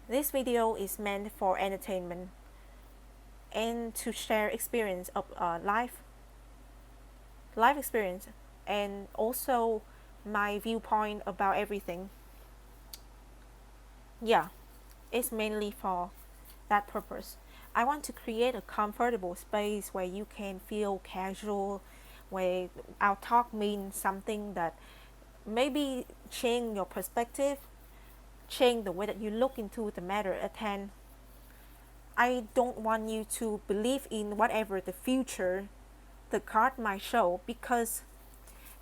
this video is meant for entertainment and to share experience of life experience, and also my viewpoint about everything. Yeah, it's mainly for that purpose. I want to create a comfortable space where you can feel casual, where our talk means something that maybe change your perspective, change the way that you look into the matter at hand. I don't want you to believe in whatever the future the card might show, because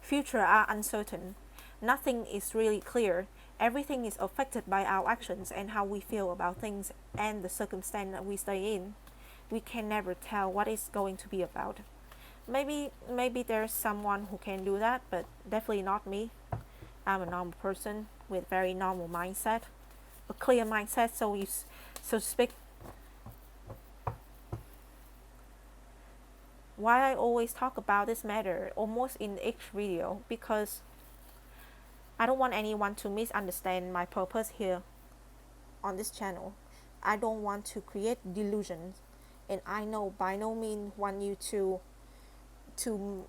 future are uncertain. Nothing is really clear. Everything is affected by our actions and how we feel about things and the circumstance that we stay in. We can never tell what it's going to be about. Maybe there's someone who can do that, but definitely not me. I'm a normal person with very normal mindset, a clear mindset, so to speak. Why I always talk about this matter almost in each video, because I don't want anyone to misunderstand my purpose here on this channel. I don't want to create delusions, and I know by no means want you to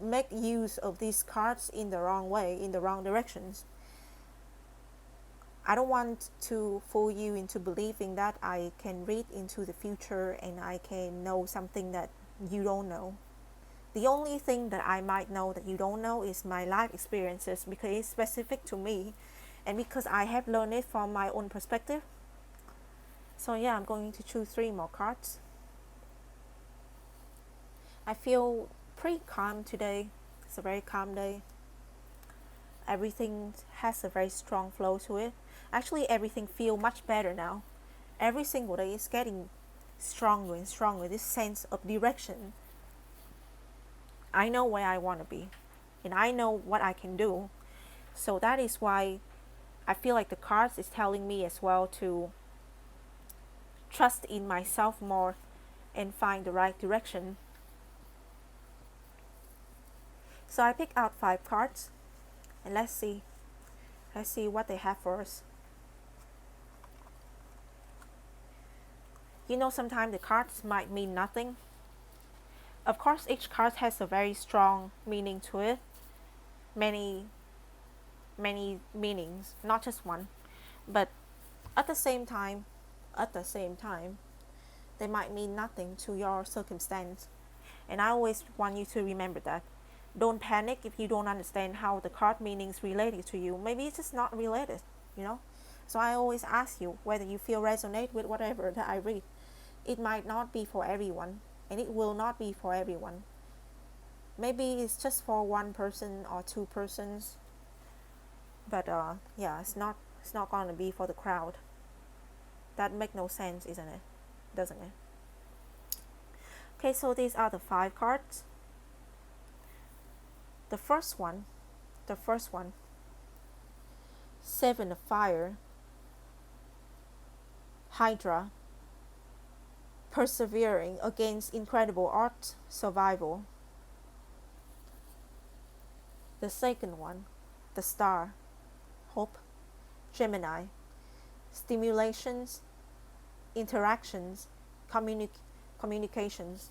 make use of these cards in the wrong way, in the wrong directions. I don't want to fool you into believing that I can read into the future and I can know something that you don't know. The only thing that I might know that you don't know is my life experiences, because it's specific to me and because I have learned it from my own perspective. So yeah, I'm going to choose 3 more cards. I feel pretty calm today. It's a very calm day. Everything has a very strong flow to it. Actually, everything feels much better now. Every single day is getting stronger and stronger, this sense of direction. I know where I want to be, and I know what I can do. So that is why I feel like the cards is telling me as well to trust in myself more and find the right direction. So I pick out 5 cards, and let's see what they have for us. You know, sometimes the cards might mean nothing. Of course, each card has a very strong meaning to it. Many meanings, not just one. But at the same time, they might mean nothing to your circumstance. And I always want you to remember that. Don't panic if you don't understand how the card meanings related to you. Maybe it's just not related, you know. So I always ask you whether you feel resonate with whatever that I read. it might not be for everyone, and it will not be for everyone. Maybe it's just for one person or two persons, but yeah, it's not gonna be for the crowd. That make no sense, isn't it? Doesn't it? Okay, so these are the 5 cards. The first one, Seven of Fire, Hydra, persevering against incredible odds, survival. The second one, the Star, Hope, Gemini, stimulations, interactions, communications.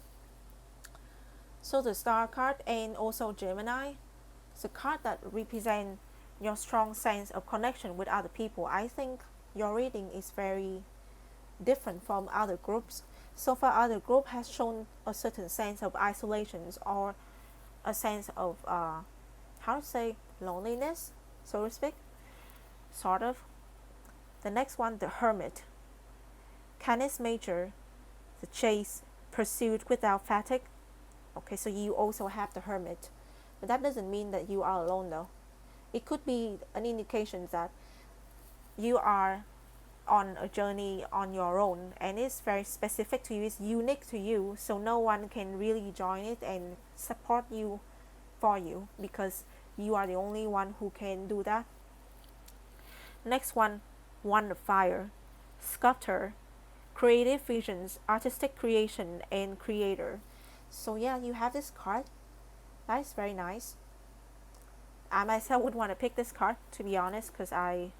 So the Star card and also Gemini, it's a card that represents your strong sense of connection with other people. I think your reading is very different from other groups. So far, other group has shown a certain sense of isolation or a sense of how to say, loneliness, so to speak, sort of. The next one, the Hermit, Canis Major, the chase, pursuit without fatigue. Okay, so you also have the Hermit, but that doesn't mean that you are alone though. It could be an indication that you are on a journey on your own, and it's very specific to you, it's unique to you, so no one can really join it and support you for you, because you are the only one who can do that. Next one, One of Fire, Sculptor, creative visions, artistic creation, and creator. So yeah, you have this card. That is very nice. I myself would want to pick this card, to be honest, because I'm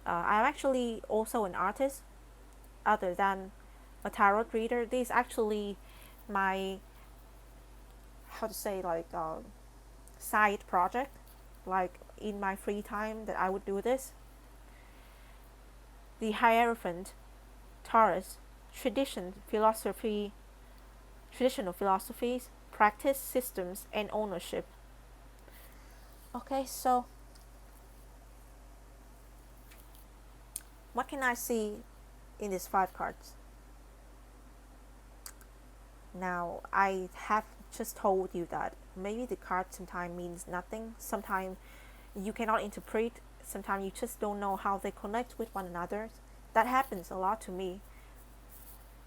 actually also an artist other than a tarot reader. This is actually my, how to say, like side project, like in my free time that I would do this. The Hierophant, Taurus, traditional philosophies, practice, systems, and ownership. Okay, so what can I see in these 5 cards? Now, I have just told you that maybe the card sometimes means nothing. Sometimes you cannot interpret. Sometimes you just don't know how they connect with one another. That happens a lot to me.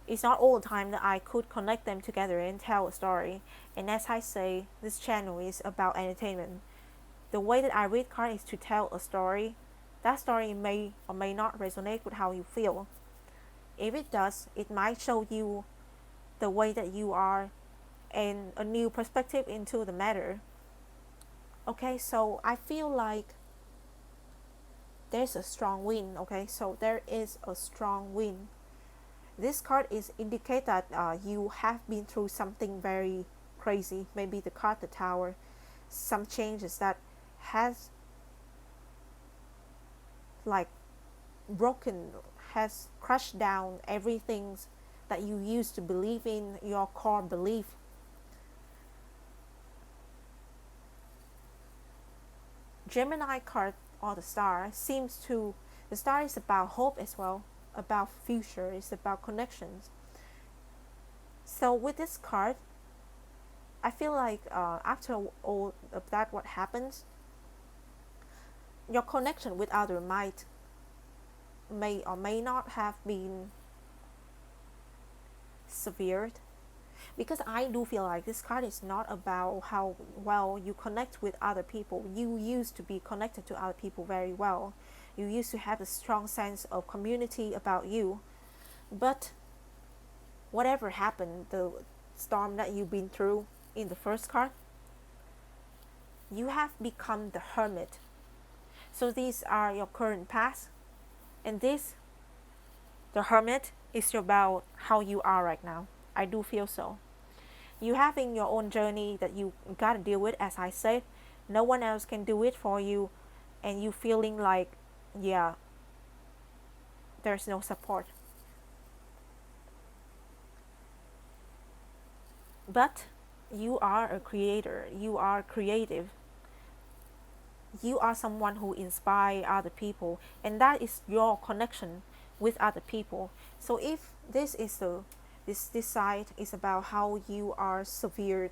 It's not all the time that I could connect them together and tell a story. And as I say, this channel is about entertainment. The way that I read cards is to tell a story. That story may or may not resonate with how you feel. If it does, it might show you the way that you are and a new perspective into the matter. Okay, so I feel like there's a strong wind. Okay, so there is a strong wind. This card is indicate that you have been through something very crazy. Maybe the card, the Tower, some changes that has like broken, has crushed down everything that you used to believe in, your core belief. Gemini card, or the Star, the Star is about hope as well, about future, it's about connections. So with this card, I feel like after all of that, what happens, your connection with other may or may not have been severed, because I do feel like this card is not about how well you connect with other people. You used to be connected to other people very well. You used to have a strong sense of community about you. But whatever happened, the storm that you've been through in the first card, you have become the Hermit. So these are your current past, and this, the Hermit, is about how you are right now. I do feel so. You having your own journey that you gotta deal with, as I said. No one else can do it for you, and you feeling like, yeah, there's no support. But you are a creator, you are creative, you are someone who inspire other people, and that is your connection with other people. So if this is the This side is about how you are severed,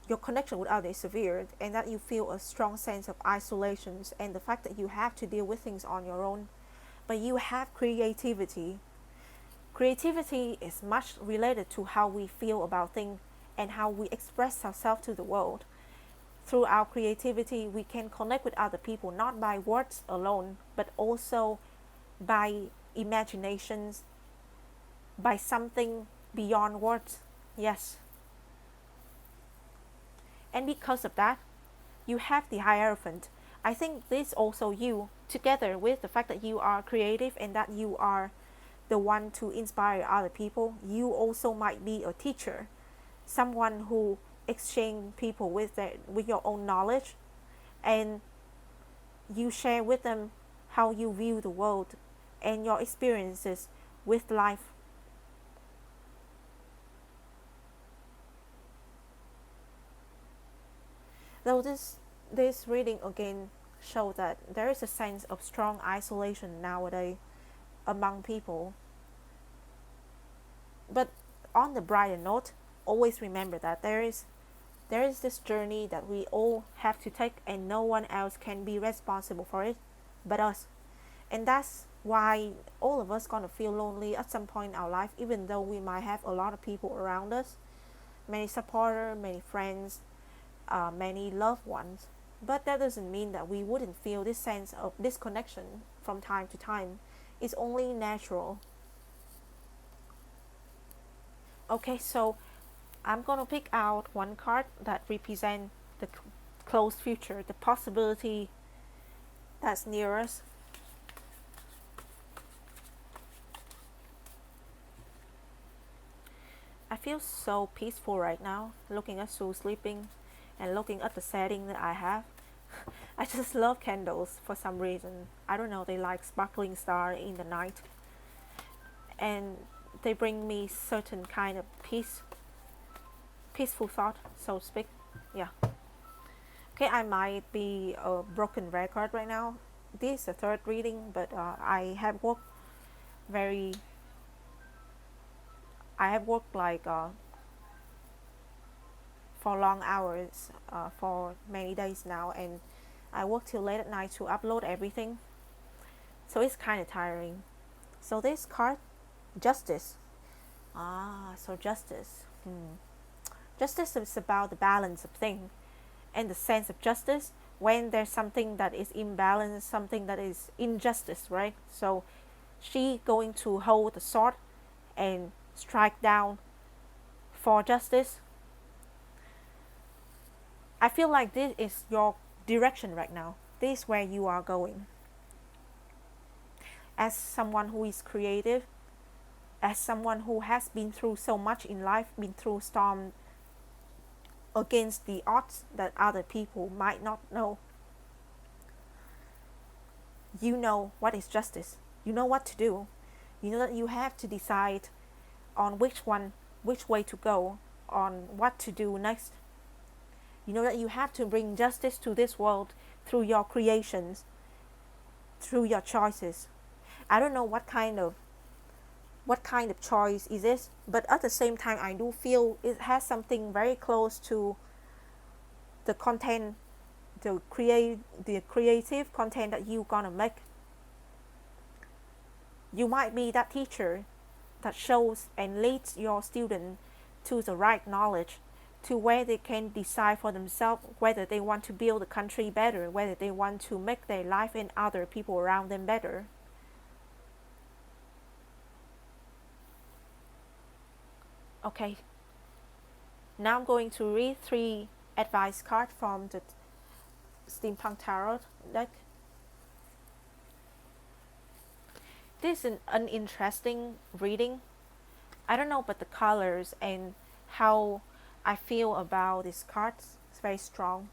your connection with others is severed, and that you feel a strong sense of isolation and the fact that you have to deal with things on your own. But you have creativity. Creativity is much related to how we feel about things and how we express ourselves to the world. Through our creativity, we can connect with other people not by words alone, but also by imaginations, by something beyond words. Yes. And because of that, you have the Hierophant. I think this also you, together with the fact that you are creative and that you are the one to inspire other people, you also might be a teacher, someone who exchange people with your own knowledge, and you share with them how you view the world and your experiences with life. Though this reading again show that there is a sense of strong isolation nowadays among people. But on the brighter note, always remember that there is this journey that we all have to take, and no one else can be responsible for it but us. And that's why all of us gonna feel lonely at some point in our life, even though we might have a lot of people around us, many supporters, many friends, many loved ones. But that doesn't mean that we wouldn't feel this sense of disconnection from time to time. It's only natural. Okay, so I'm gonna pick out one card that represents the close future, the possibility that's near us. I feel so peaceful right now, looking at Sue sleeping and looking at the setting that I have. I just love candles for some reason. I don't know, they like sparkling star in the night. And they bring me certain kind of peaceful thought, so to speak. Yeah. Okay, I might be a broken record right now. This is the third reading, but very I have worked like for long hours for many days now, and I work till late at night to upload everything, so it's kind of tiring. So this card, justice. So justice. Justice is about the balance of things and the sense of justice when there's something that is imbalanced, something that is injustice, right? So she going to hold the sword and strike down for justice. I feel like this is your direction right now. This is where you are going. As someone who is creative, as someone who has been through so much in life, been through storm against the odds that other people might not know, you know what is justice. You know what to do. You know that you have to decide on which way to go, on what to do next. You know that you have to bring justice to this world through your creations, through your choices. I don't know what kind of choice is this, but at the same time I do feel it has something very close to the content, the creative content that you gonna make. You might be that teacher that shows and leads your student to the right knowledge, to where they can decide for themselves whether they want to build the country better, whether they want to make their life and other people around them better. Okay, now I'm going to read 3 advice cards from the Steampunk Tarot deck. This is an interesting reading. I don't know, but the colors and how I feel about these cards is very strong.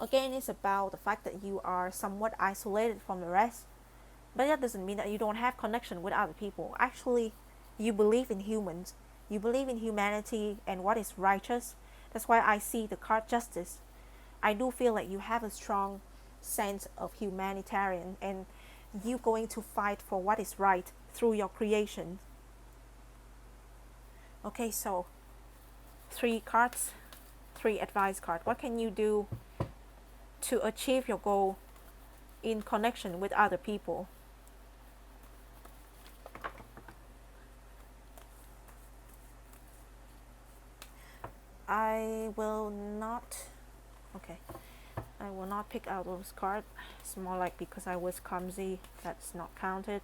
Again, it's about the fact that you are somewhat isolated from the rest, but that doesn't mean that you don't have connection with other people. Actually, you believe in humans. You believe in humanity and what is righteous. That's why I see the card justice. I do feel like you have a strong sense of humanitarian, and you going to fight for what is right through your creation. Okay, so 3 cards, 3 advice cards. What can you do to achieve your goal in connection with other people? I will not, okay, I will not pick out those cards. It's more like because I was clumsy, that's not counted.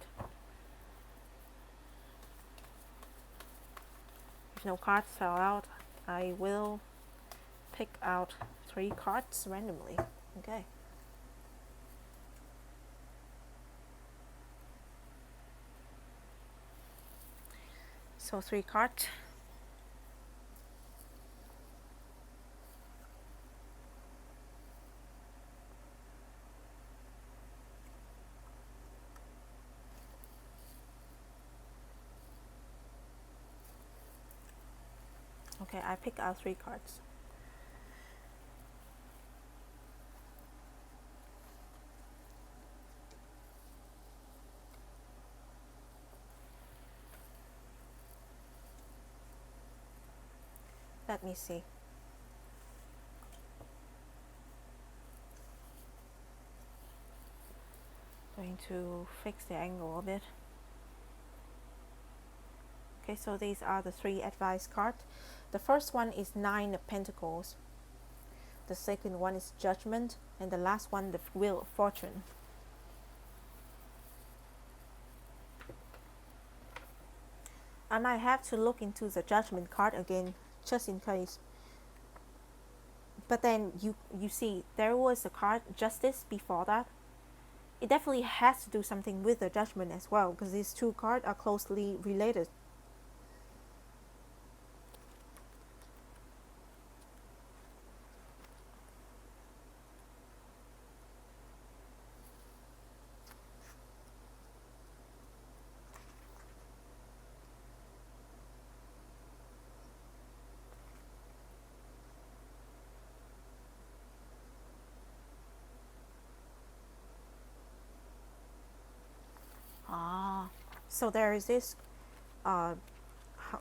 If no cards fell out, I will pick out 3 cards randomly. Okay. So 3 cards. Okay, I pick out 3 cards. Let me see. Going to fix the angle a bit. Okay, so these are the 3 advice cards. The first one is 9 of Pentacles. The second one is Judgment, and the last one, the Wheel of Fortune. I might have to look into the Judgment card again, just in case. But then you see, there was a card Justice before that. It definitely has to do something with the Judgment as well, because these 2 cards are closely related. So there is this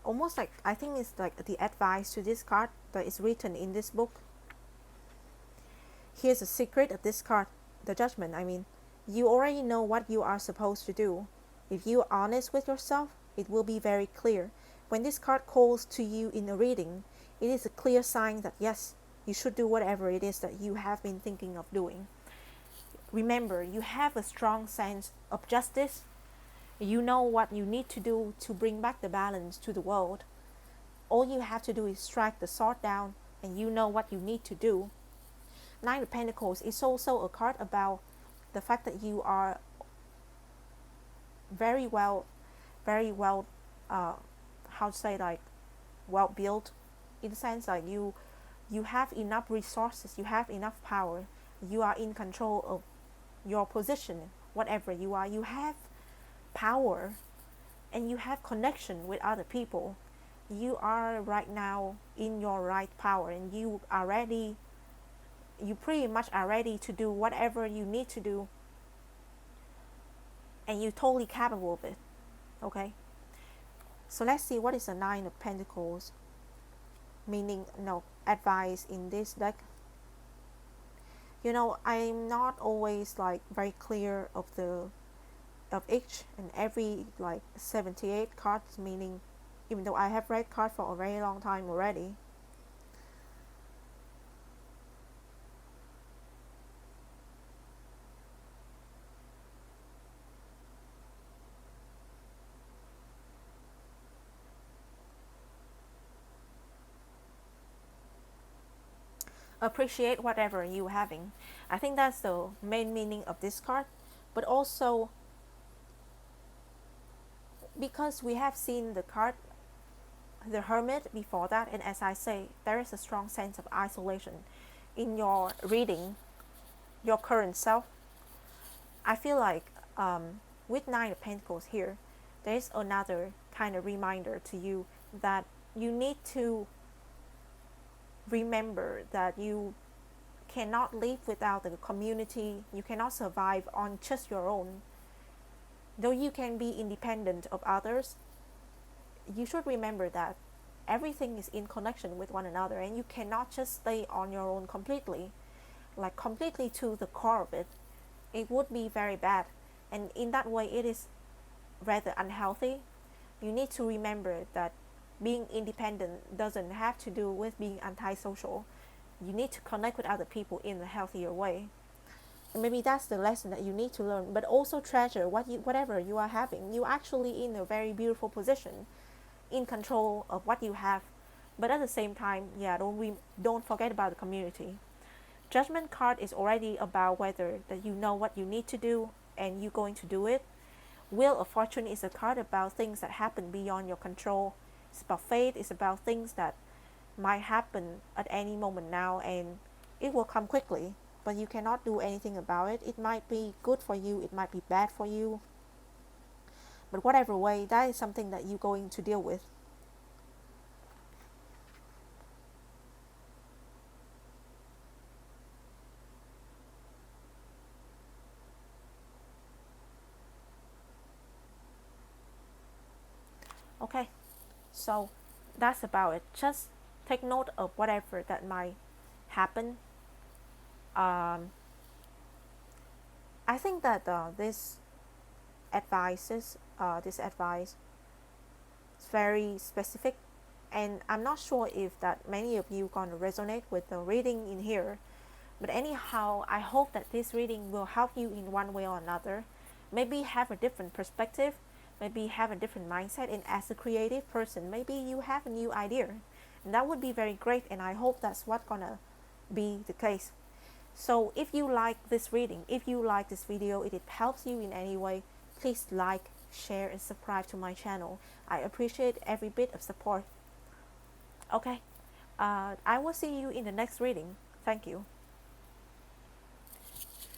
almost like, I think it's like the advice to this card that is written in this book. Here's a secret of this card, the Judgment. I mean, you already know what you are supposed to do. If you are honest with yourself, it will be very clear. When this card calls to you in a reading, it is a clear sign that yes, you should do whatever it is that you have been thinking of doing. Remember, you have a strong sense of justice. You know what you need to do to bring back the balance to the world. All you have to do is strike the sword down, and you know what you need to do. 9 of Pentacles is also a card about the fact that you are very well, how to say, like, well built, in the sense like you have enough resources, you have enough power, you are in control of your position, whatever you are, you have power, and you have connection with other people. You are right now in your right power, and you pretty much are ready to do whatever you need to do, and you're totally capable of it. Okay, so let's see what is the 9 of Pentacles meaning, no, advice in this deck. I'm not always like very clear of each and every like 78 cards meaning, even though I have read cards for a very long time already. Appreciate whatever you're having. I think that's the main meaning of this card. But also, because we have seen the card the Hermit before that, and as I say, there is a strong sense of isolation in your reading your current self. I feel like with 9 of Pentacles here, there is another kind of reminder to you that you need to remember that you cannot live without the community. You cannot survive on just your own. Though you can be independent of others, you should remember that everything is in connection with one another, and you cannot just stay on your own completely, like completely to the core of it. It would be very bad, and in that way it is rather unhealthy. You need to remember that being independent doesn't have to do with being antisocial. You need to connect with other people in a healthier way. And maybe that's the lesson that you need to learn, but also treasure whatever you are having. You're actually in a very beautiful position, in control of what you have. But at the same time, yeah, don't forget about the community. Judgment card is already about whether that you know what you need to do and you're going to do it. Wheel of Fortune is a card about things that happen beyond your control. It's about fate, it's about things that might happen at any moment now, and it will come quickly, but you cannot do anything about it. It might be good for you, it might be bad for you, but whatever way, that is something that you're going to deal with. Okay, so that's about it. Just take note of whatever that might happen. um, I think that this advice is very specific, and I'm not sure if that many of you gonna resonate with the reading in here. But anyhow, I hope that this reading will help you in one way or another. Maybe have a different perspective, maybe have a different mindset, and as a creative person, maybe you have a new idea. And that would be very great, and I hope that's what's gonna be the case. So if you like this reading, if you like this video, if it helps you in any way, please like, share, and subscribe to my channel. I appreciate every bit of support. Okay, I will see you in the next reading. Thank you.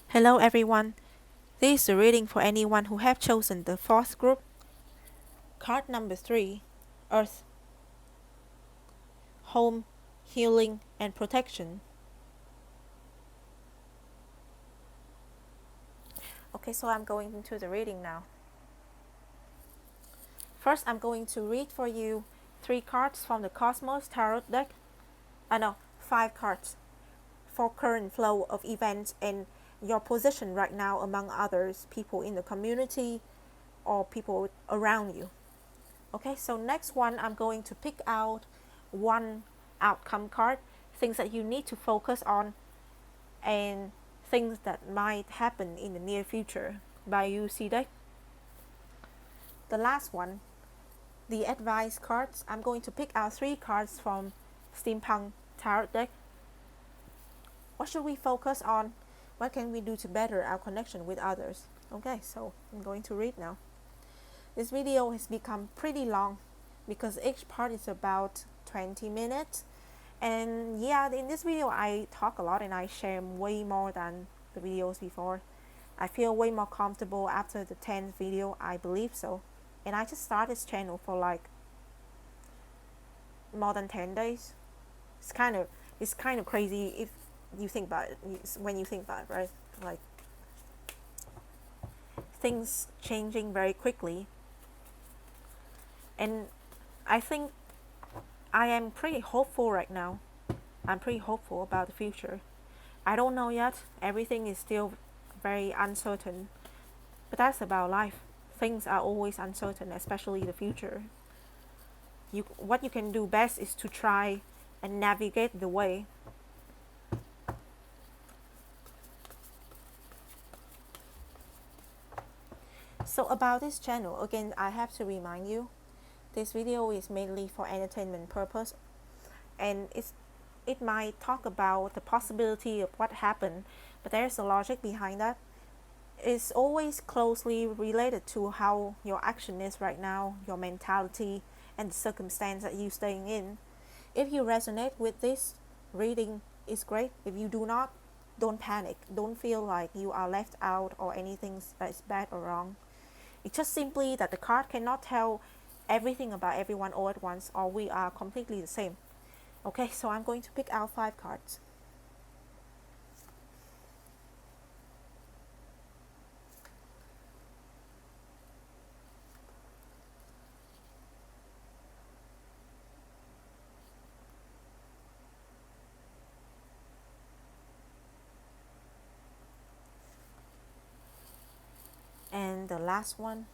Hello everyone. This is a reading for anyone who have chosen the fourth group. Card number 3, Earth. Home, healing, and protection. Okay, so I'm going into the reading now. First, I'm going to read for you 3 cards from the Cosmos Tarot deck. 5 cards for current flow of events and your position right now among others, people in the community or people around you. Okay, so next one, I'm going to pick out one outcome card, things that you need to focus on and things that might happen in the near future by UC deck. The last one, the advice cards, I'm going to pick out 3 cards from Steampunk Tarot deck. What should we focus on? What can we do to better our connection with others? Okay, so I'm going to read now. This video has become pretty long because each part is about 20 minutes. And yeah, in this video I talk a lot and I share way more than the videos before. I feel way more comfortable after the 10th video, I believe so. And I just started this channel for like more than 10 days. It's kind of crazy if you think about it, when you think about it, right? Like things changing very quickly. And I think I am pretty hopeful right now. I'm pretty hopeful about the future. I don't know yet. Everything is still very uncertain. But that's about life. Things are always uncertain, especially the future. What you can do best is to try and navigate the way. So about this channel, again, I have to remind you, this video is mainly for entertainment purpose, and it might talk about the possibility of what happened, but there's a logic behind that. It's always closely related to how your action is right now, your mentality, and the circumstance that you're staying in. If you resonate with this reading, it's great. If you do not, don't panic. Don't feel like you are left out or anything that is bad or wrong. It's just simply that the card cannot tell everything about everyone all at once, or we are completely the same. Okay, so I'm going to pick out 5 cards. and the last one.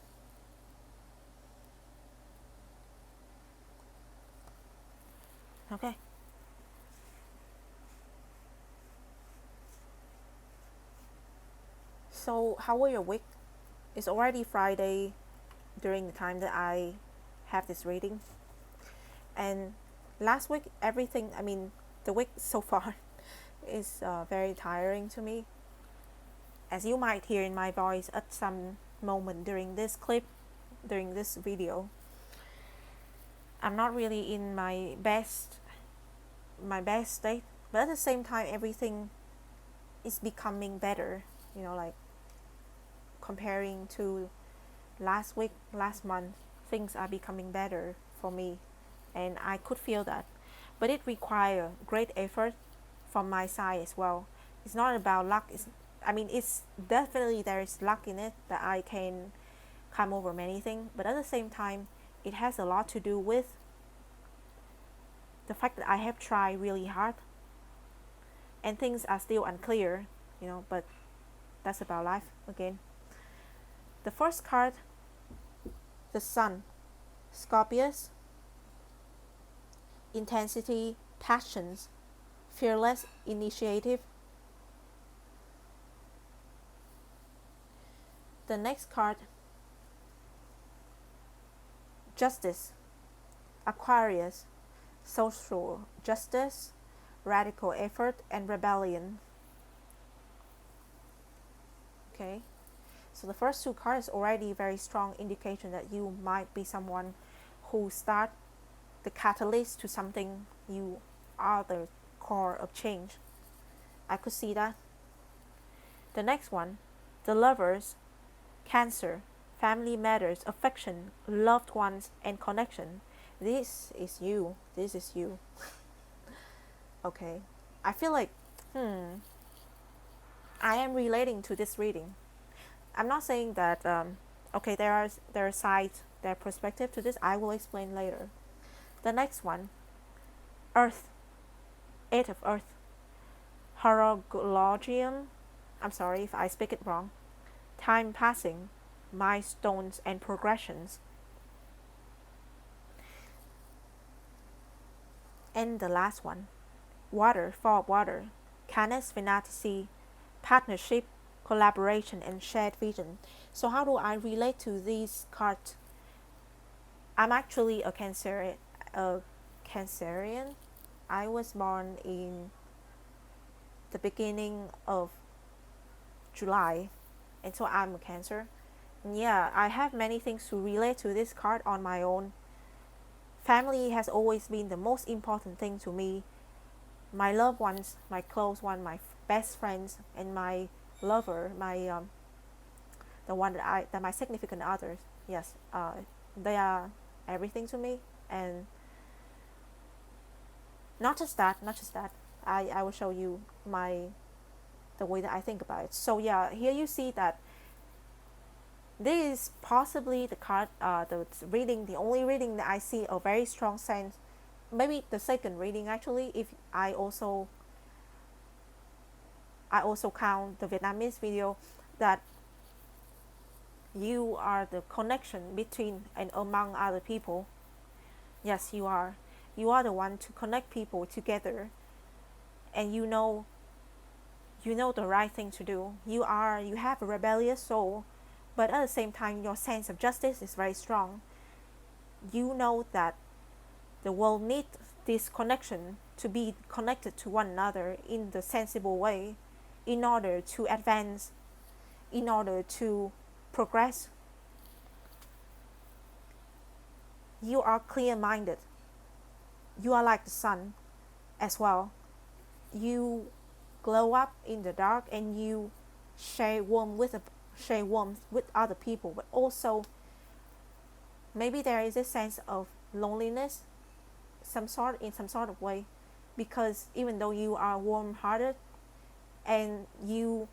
Okay. So how was your week? It's already Friday during the time that I have this reading. And last week, everything, I mean, the week so far is very tiring to me. As you might hear in my voice at some moment during this clip, during this video, I'm not really in my best state, but at the same time, everything is becoming better. Like comparing to last week, last month, things are becoming better for me, and I could feel that. But it requires great effort from my side as well. It's not about luck. It's definitely there is luck in it that I can come over many things, but at the same time, it has a lot to do with the fact that I have tried really hard and things are still unclear, but that's about life again. The first card, the Sun, Scorpius, intensity, passions, fearless initiative. The next card, Justice, Aquarius, social justice, radical effort, and rebellion. Okay, so the first two cards already very strong indication that you might be someone who start the catalyst to something. You are the core of change. I could see that. The next one, the Lovers, Cancer, family matters, affection, loved ones, and connection. This is you. This is you. Okay. I feel like, I am relating to this reading. I'm not saying that, okay, there are sides, there are perspective to this. I will explain later. The next one, Earth, Eight of Earth, Horologium. I'm sorry if I speak it wrong. Time passing, milestones and progressions. And the last one, Water, Four of Water, Canis Venatici, partnership, collaboration, and shared vision. So how do I relate to these cards? I'm actually a Cancerian. I was born in the beginning of July, and so I'm a Cancer. And yeah, I have many things to relate to this card on my own. Family has always been the most important thing to me. My loved ones, my close one, my best friends, and my lover, the one that my significant others. Yes, they are everything to me, and not just that. I will show you the way that I think about it. So yeah, here you see that this is possibly the card, the only reading that I see a very strong sense. Maybe the second reading actually, if I also count the Vietnamese video, that you are the connection between and among other people. Yes, you are. You are the one to connect people together, and you know the right thing to do. You have a rebellious soul, but at the same time your sense of justice is very strong. You know that the world needs this connection to be connected to one another in the sensible way, in order to advance, in order to progress. You are clear-minded. You are like the sun as well. You glow up in the dark, and you share warmth with other people, but also maybe there is a sense of loneliness in some sort of way, because even though you are warm-hearted and you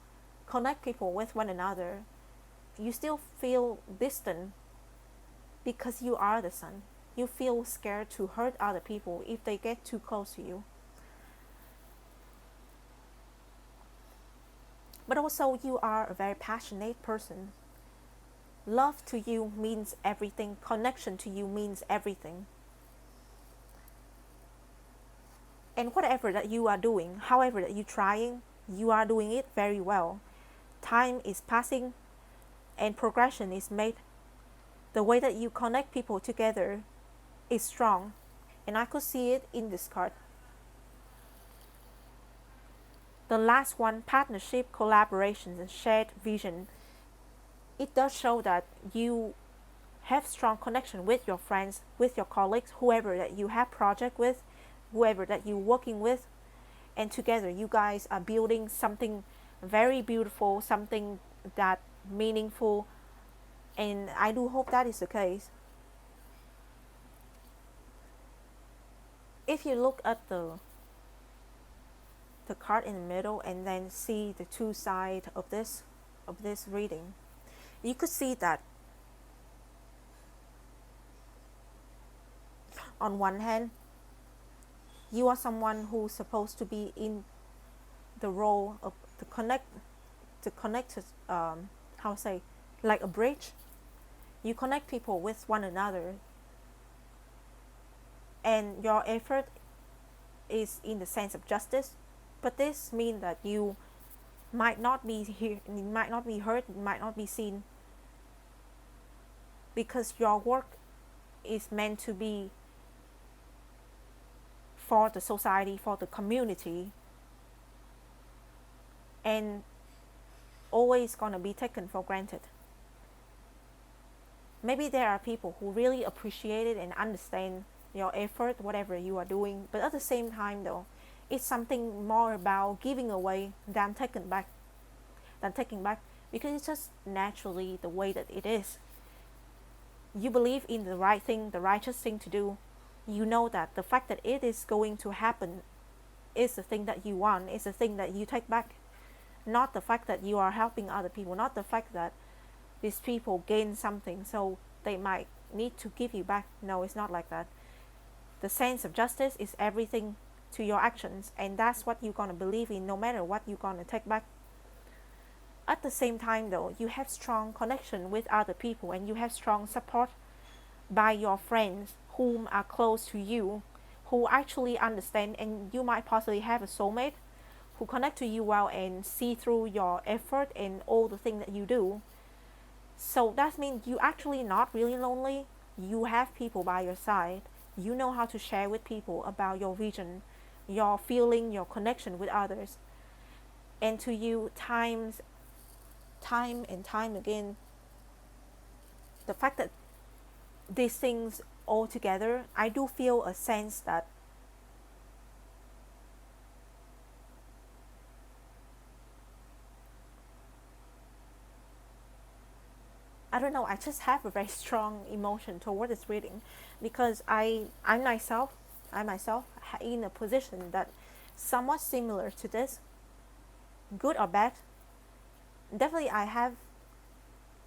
connect people with one another, you still feel distant because you are the sun. You feel scared to hurt other people if they get too close to you. But also you are a very passionate person. Love to you means everything. Connection to you means everything. And whatever that you are doing, however that you're trying, you are doing it very well. Time is passing and progression is made. The way that you connect people together is strong. And I could see it in this card. The last one, partnership, collaborations, and shared vision. It does show that you have strong connection with your friends, with your colleagues, whoever that you have project with, whoever that you're working with, and together you guys are building something very beautiful, something that meaningful, and I do hope that is the case. If you look at the card in the middle and then see the two sides of this reading, you could see that on one hand you are someone who's supposed to be in the role of to connect how to say, like a bridge. You connect people with one another, and your effort is in the sense of justice, but this means that you might not be here, you might not be heard, you might not be seen, because your work is meant to be for the society, for the community, and always gonna be taken for granted. Maybe there are people who really appreciate it and understand your effort, whatever you are doing, but at the same time though, it's something more about giving away than taking back, because it's just naturally the way that it is. You believe in the right thing, the righteous thing to do. You know that the fact that it is going to happen is the thing that you want, is the thing that you take back. Not the fact that you are helping other people, not the fact that these people gain something so they might need to give you back. No, it's not like that. The sense of justice is everything to your actions, and that's what you're gonna believe in no matter what you're gonna take back. At the same time though, you have strong connection with other people, and you have strong support by your friends whom are close to you, who actually understand, and you might possibly have a soulmate who connect to you well and see through your effort and all the things that you do. So that means you actually not really lonely. You have people by your side. You know how to share with people about your vision, your feeling, your connection with others. And to you, time and time again, the fact that these things all together, I do feel a sense that I don't know, I just have a very strong emotion toward this reading, because I myself in a position that somewhat similar to this, good or bad. Definitely I have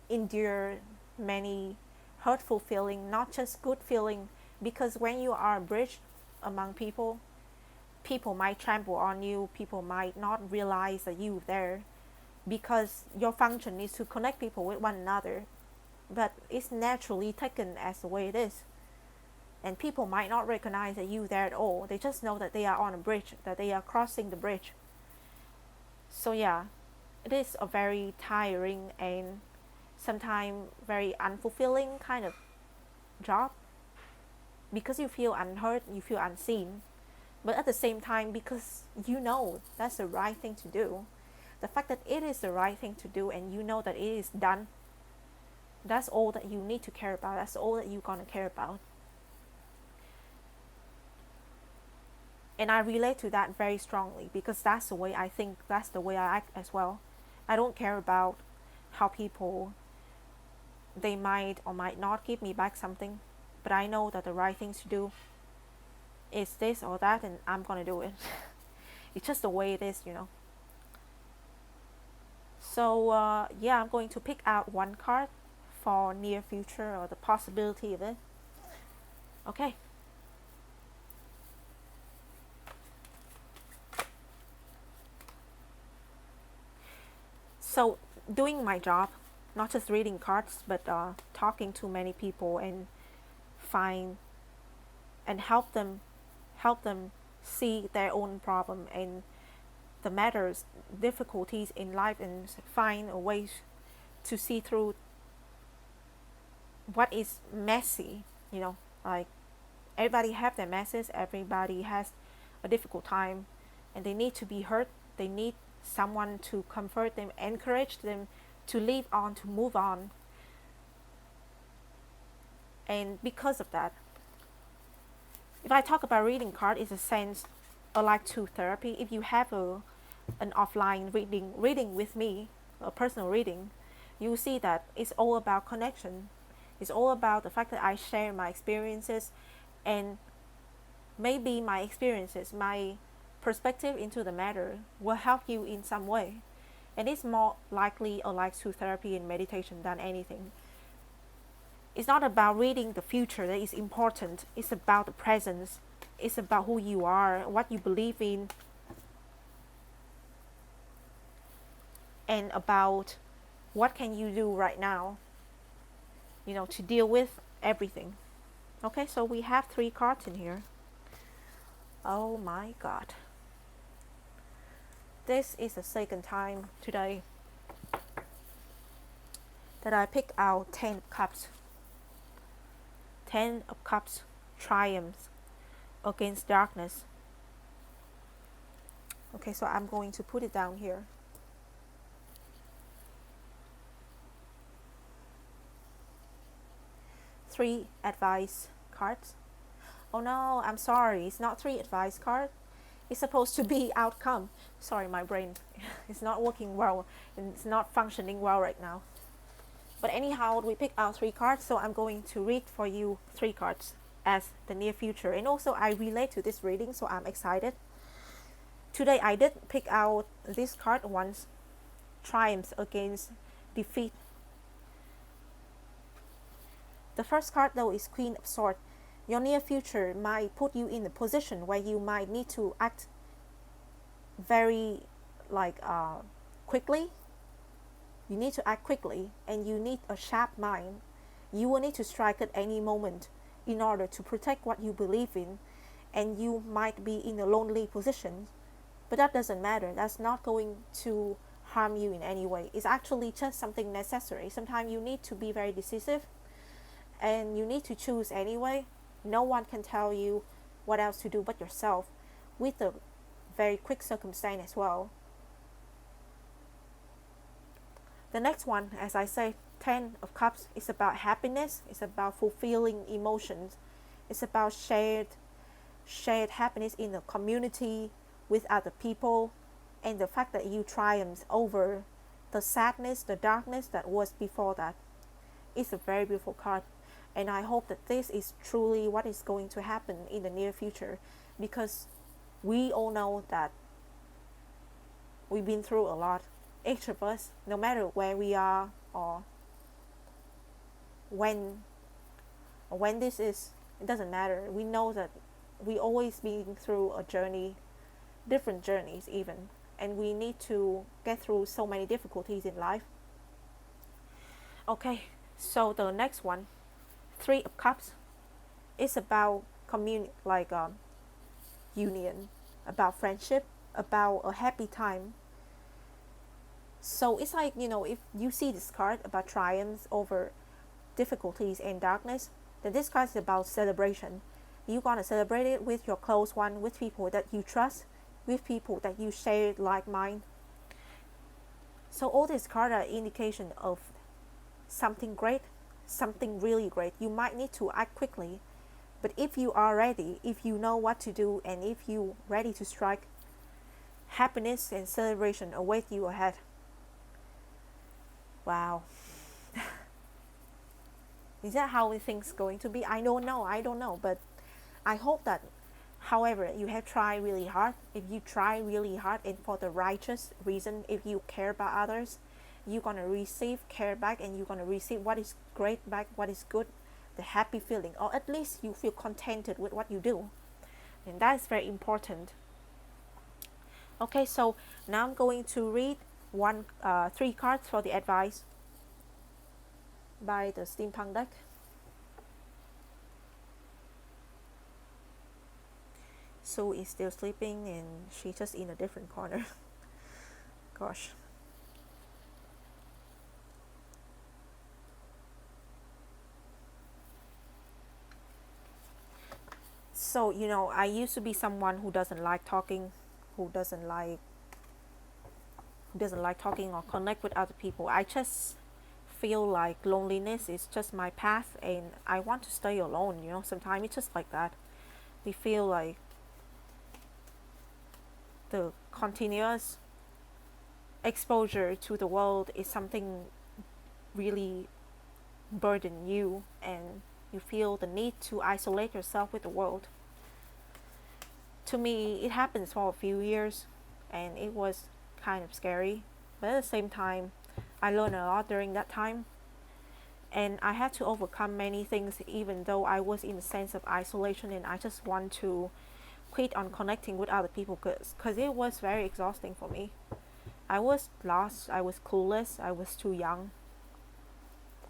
endured many hurtful feeling, not just good feeling, because when you are a bridge among people, people might trample on you, people might not realize that you're there, because your function is to connect people with one another, but it's naturally taken as the way it is, and people might not recognize that you there at all. They just know that they are on a bridge, that they are crossing the bridge. So yeah, it is a very tiring and sometimes very unfulfilling kind of job, because you feel unheard, you feel unseen, but at the same time, because you know that's the right thing to do, the fact that it is the right thing to do and you know that it is done, that's all that you need to care about, that's all that you're gonna care about. And I relate to that very strongly, because that's the way I think, that's the way I act as well. I don't care about how people, they might or might not give me back something, but I know that the right thing to do is this or that, and I'm gonna do it. It's just the way it is, you know. So yeah, I'm going to pick out one card for near future or the possibility of it. Okay. So doing my job, not just reading cards, but talking to many people and find and help them see their own problem and the matters, difficulties in life, and find a way to see through what is messy. You know, like everybody have their messes, everybody has a difficult time, and they need to be heard. They need someone to comfort them, encourage them to live on, to move on. And because of that, if I talk about reading card, it's a sense like to therapy. If you have an offline reading with me, a personal reading, you see that it's all about connection. It's all about the fact that I share my experiences, and maybe my experiences, my perspective into the matter will help you in some way. And it's more likely alike to therapy and meditation than anything. It's not about reading the future that is important. It's about the presence. It's about who you are, what you believe in, and about what can you do right now, you know, to deal with everything. Okay, so we have 3 cards in here. Oh my god. This is the second time today that I pick out 10 of cups. 10 of cups triumphs against darkness. Okay, so I'm going to put it down here. Three advice cards. Oh no, I'm sorry, it's not 3 advice cards. It's supposed to be outcome. Sorry, my brain is not working well and it's not functioning well right now. But anyhow, we pick out 3 cards, so I'm going to read for you 3 cards as the near future. And also I relate to this reading, so I'm excited. Today I did pick out this card once, triumphs against defeat. The first card though is Queen of Swords. Your near future might put you in a position where you might need to act very quickly. You need to act quickly and you need a sharp mind. You will need to strike at any moment in order to protect what you believe in, and you might be in a lonely position, but that doesn't matter. That's not going to harm you in any way. It's actually just something necessary. Sometimes you need to be very decisive and you need to choose anyway. No one can tell you what else to do but yourself, with a very quick circumstance as well. The next one, as I say, 10 of Cups, is about happiness. It's about fulfilling emotions. It's about shared happiness in the community with other people, and the fact that you triumph over the sadness, the darkness that was before that. It's a very beautiful card, and I hope that this is truly what is going to happen in the near future, because we all know that we've been through a lot. Each of us, no matter where we are or when this is, it doesn't matter. We know that we always been through a journey, different journeys even, and we need to get through so many difficulties in life. Okay, so the next one, 3 of Cups, is about union, about friendship, about a happy time. So it's like, if you see this card about triumphs over difficulties and darkness, then this card is about celebration. You're going to celebrate it with your close one, with people that you trust, with people that you share like mind. So all these cards are indication of something great, something really great. You might need to act quickly, but if you are ready, if you know what to do, and if you're ready to strike, happiness and celebration await you ahead. Wow. Is that how things going to be? I don't know, but I hope that, however, you have tried really hard. If you try really hard and for the righteous reason, if you care about others, you're going to receive care back, and you're going to receive what is great back, what is good, the happy feeling, or at least you feel contented with what you do. And that is very important. Okay, so now I'm going to read 3 cards for the advice. by the steampunk deck. Sue is still sleeping and she's just in a different corner. Gosh. So, I used to be someone who doesn't like talking, who doesn't like talking or connect with other people. I just feel like loneliness is just my path and I want to stay alone. Sometimes it's just like that. We feel like the continuous exposure to the world is something really burden you, and you feel the need to isolate yourself with the world. To me, it happens for a few years and it was kind of scary, but at the same time I learned a lot during that time, and I had to overcome many things even though I was in a sense of isolation, and I just want to quit on connecting with other people because it was very exhausting for me. I was lost, I was clueless, I was too young.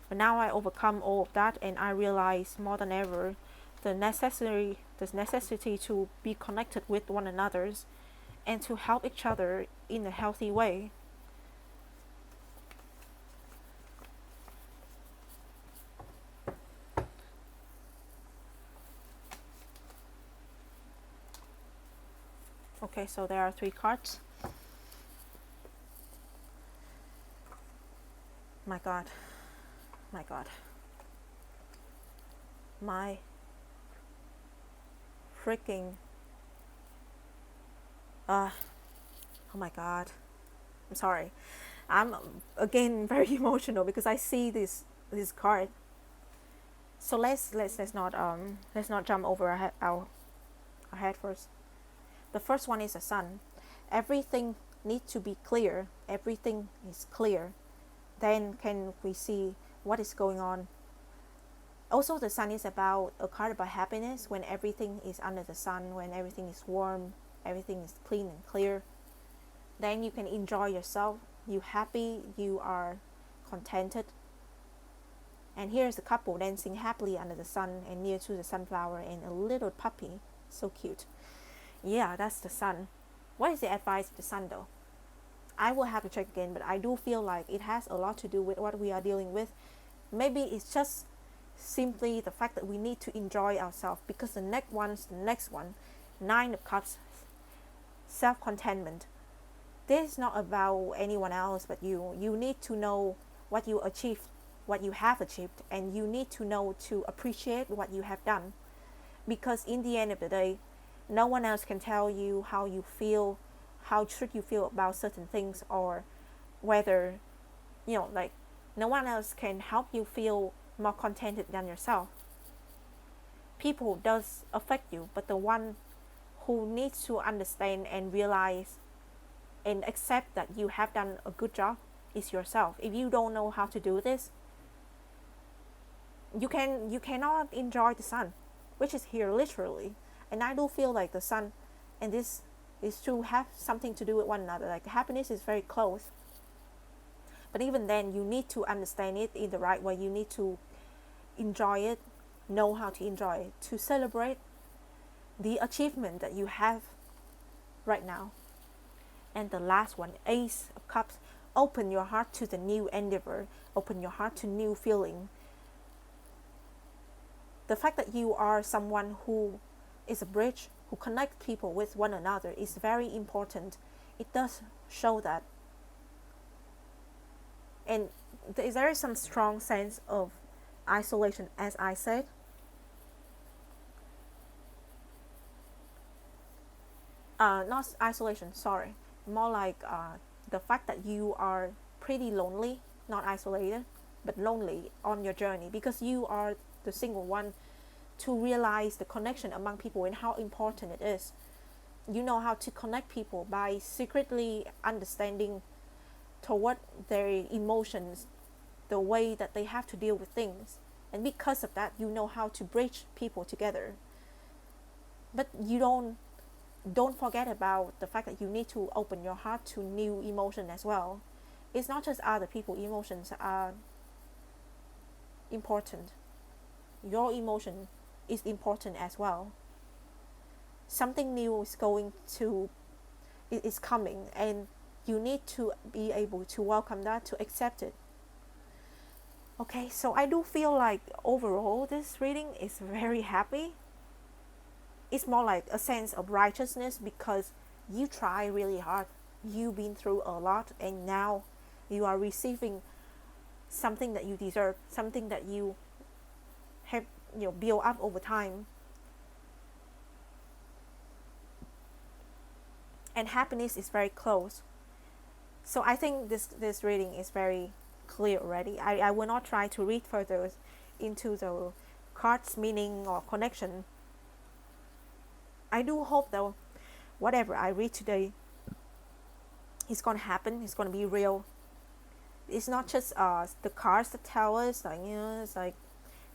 But now I overcome all of that and I realize more than ever the necessity to be connected with one another and to help each other in a healthy way. Okay, so there are 3 cards. My god. My god. My freaking oh my god. I'm sorry. I'm again very emotional because I see this card. So let's not jump over our head first. The first one is the sun. Everything needs to be clear. Everything is clear. Then can we see what is going on. Also, the sun is about a card about happiness, when everything is under the sun, when everything is warm, everything is clean and clear. Then you can enjoy yourself. You happy, you are contented. And here's a couple dancing happily under the sun and near to the sunflower and a little puppy. So cute. Yeah, that's the sun. What is the advice of the sun though? I will have to check again, but I do feel like it has a lot to do with what we are dealing with. Maybe it's just simply the fact that we need to enjoy ourselves, because the next one, 9 of Cups, self-contentment. This is not about anyone else but you. You need to know what you achieved, what you have achieved, and you need to know to appreciate what you have done. Because in the end of the day, no one else can tell you how you feel, how should you feel about certain things, or whether, like, no one else can help you feel more contented than yourself. People does affect you, but the one who needs to understand and realize and accept that you have done a good job is yourself. If you don't know how to do this, you cannot enjoy the sun, which is here literally. And I do feel like the sun and this is to have something to do with one another. Like, happiness is very close, but even then you need to understand it in the right way. You need to enjoy it, know how to enjoy it, to celebrate the achievement that you have right now. And the last one, Ace of Cups. Open your heart to the new endeavor. Open your heart to new feeling. The fact that you are someone who is a bridge, who connects people with one another, is very important. It does show that. And there is some strong sense of isolation, as I said. Not isolation, sorry. More like the fact that you are pretty lonely, not isolated, but lonely on your journey, because you are the single one to realize the connection among people and how important it is. You know how to connect people by secretly understanding toward their emotions, the way that they have to deal with things. And because of that, you know how to bridge people together. But you don't forget about the fact that you need to open your heart to new emotion as well. It's not just other people emotions. important. Your emotion is important as well. Something new is coming, and you need to be able to welcome that, to accept it. Okay, so I do feel like overall this reading is very happy. It's more like a sense of righteousness because you try really hard. You've been through a lot, and now you are receiving something that you deserve, something that you have built up over time. And happiness is very close. So I think this reading is very clear already. I will not try to read further into the card's meaning or connection. I do hope though, whatever I read today is going to happen, it's going to be real. It's not just the cards that tell us, like, it's like,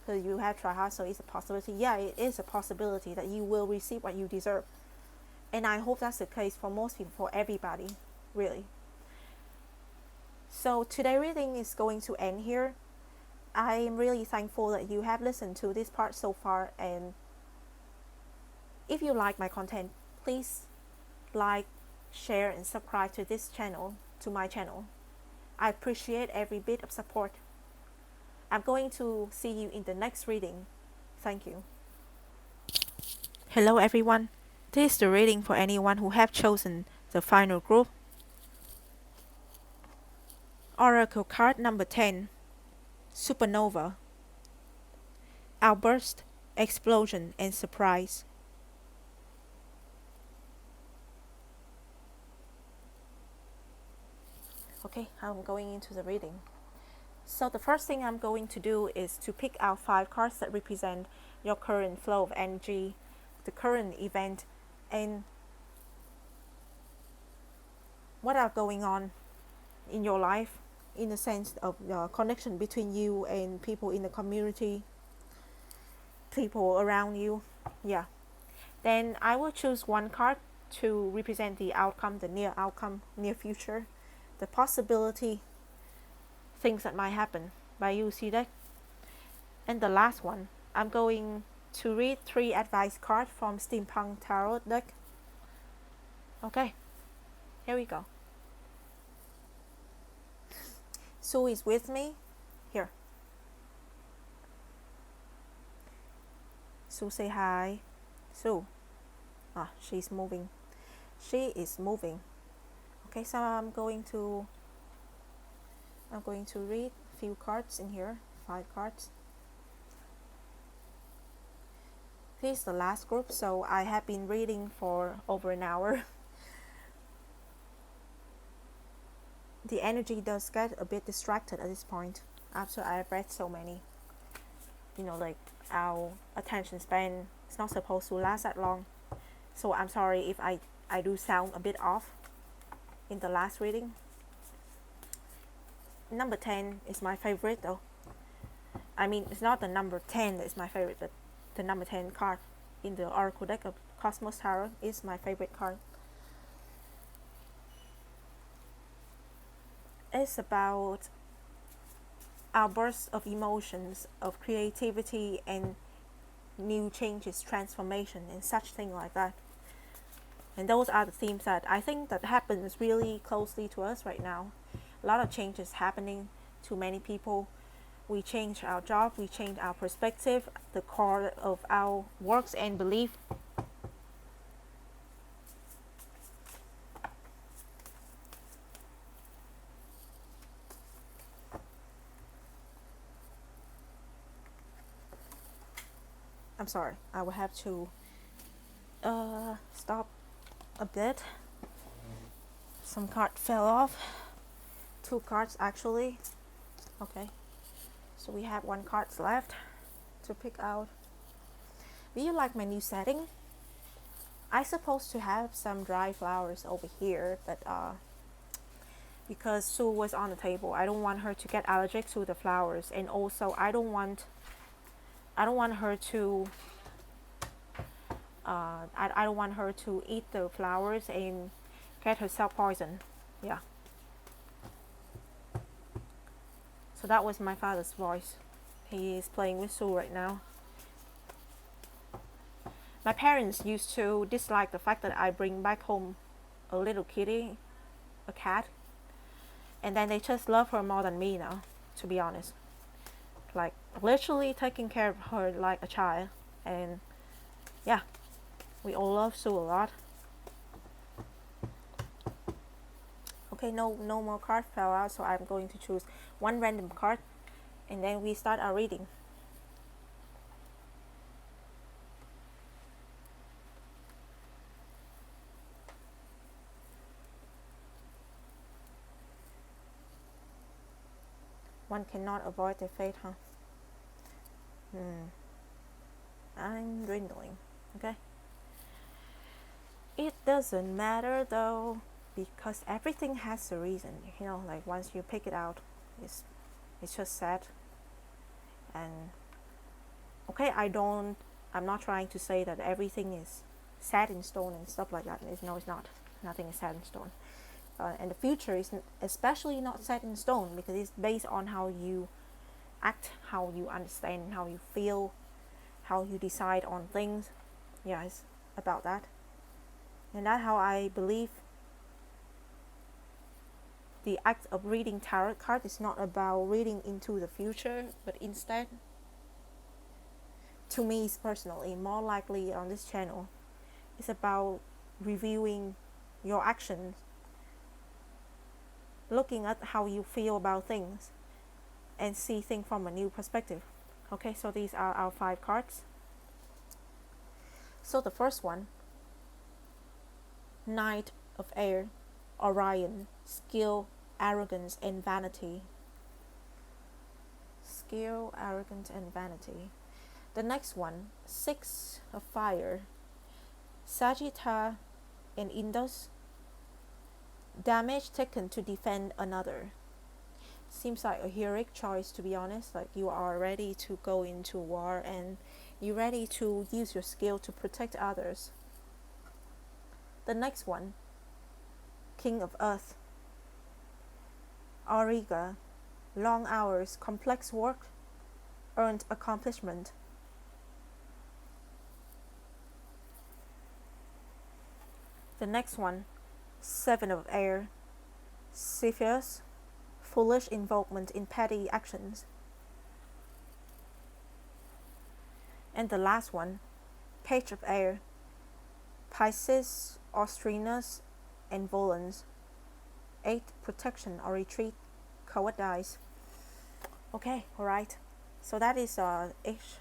so you have tried hard, so it's a possibility. Yeah, it is a possibility that you will receive what you deserve. And I hope that's the case for most people, for everybody, really. So today's reading is going to end here. I am really thankful that you have listened to this part so far, and if you like my content, please like, share, and subscribe to this channel, to my channel. I appreciate every bit of support. I'm going to see you in the next reading. Thank you. Hello everyone. This is the reading for anyone who have chosen the final group. Oracle card number 10. Supernova. Outburst, explosion, and surprise. Okay, I'm going into the reading. So the first thing I'm going to do is to pick out 5 cards that represent your current flow of energy, the current event, and what are going on in your life, in the sense of the connection between you and people in the community, people around you. Yeah. Then I will choose 1 card to represent the outcome, the near outcome, near future, the possibility, things that might happen by you, see that? And the last one, I'm going to read 3 advice cards from Steampunk Tarot deck. Okay, here we go. Sue is with me. Here. Sue, say hi. Sue. She's moving. She is moving. Okay, so I'm going to read a few cards in here, 5 cards. This is the last group, so I have been reading for over an hour. The energy does get a bit distracted at this point after I've read so many. Like our attention span is not supposed to last that long. So I'm sorry if I do sound a bit off in the last reading. Number 10 is my favorite though. I mean, it's not the number 10 that is my favorite, but the number 10 card in the Oracle deck of Cosmos Tarot is my favorite card. It's about our bursts of emotions, of creativity, and new changes, transformation, and such thing like that. And those are the themes that I think that happens really closely to us right now. A lot of changes happening to many people. We change our job, we change our perspective, the core of our works and belief. I'm sorry, I will have to stop a bit. Some card fell off. 2 cards actually. Okay. So we have 1 card left to pick out. Do you like my new setting? I supposed to have some dry flowers over here, but because Sue was on the table, I don't want her to get allergic to the flowers, and also I don't want her to I don't want her to eat the flowers and get herself poisoned. Yeah. So that was my father's voice. He is playing with Sue right now. My parents used to dislike the fact that I bring back home a little kitty, a cat, and then they just love her more than me now, to be honest. Like literally taking care of her like a child. And yeah, we all love Sue a lot. Okay, no more cards fell out, so I'm going to choose one random card and then we start our reading. One cannot avoid their fate, huh? I'm dwindling. Okay. It doesn't matter though, because everything has a reason. You know, like once you pick it out, it's just sad. And okay, I'm not trying to say that everything is set in stone and stuff like that. No, it's not. Nothing is set in stone. And the future is especially not set in stone because it's based on how you act, how you understand, how you feel, how you decide on things. Yeah, it's about that. And that's how I believe the act of reading tarot card is not about reading into the future, but instead, to me personally, more likely on this channel, it's about reviewing your actions, looking at how you feel about things, and see things from a new perspective. Okay, so these are our 5 cards. So the first one, Knight of Air, Orion, skill, arrogance, and vanity. Skill, arrogance, and vanity. The next one, 6 of Fire, Sagittarius and Indus, damage taken to defend another. Seems like a heroic choice, to be honest. Like you are ready to go into war and you're ready to use your skill to protect others. The next one, King of Earth, Auriga, long hours, complex work, earned accomplishment. The next one, 7 of Air, Cepheus, foolish involvement in petty actions. And the last one, Page of Air, Pisces, Austrinus, and Volans, 8 protection or retreat, cowardice. Okay, alright. So that is each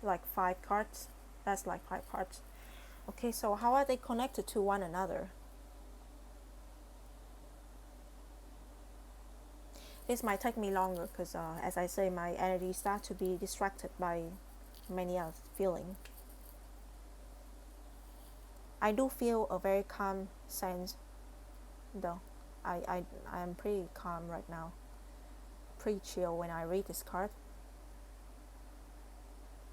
like 5 cards. That's like 5 cards. Okay, so how are they connected to one another? This might take me longer because as I say, my energy starts to be distracted by many other feelings. I do feel a very calm sense though. I am pretty calm right now. Pretty chill when I read this card.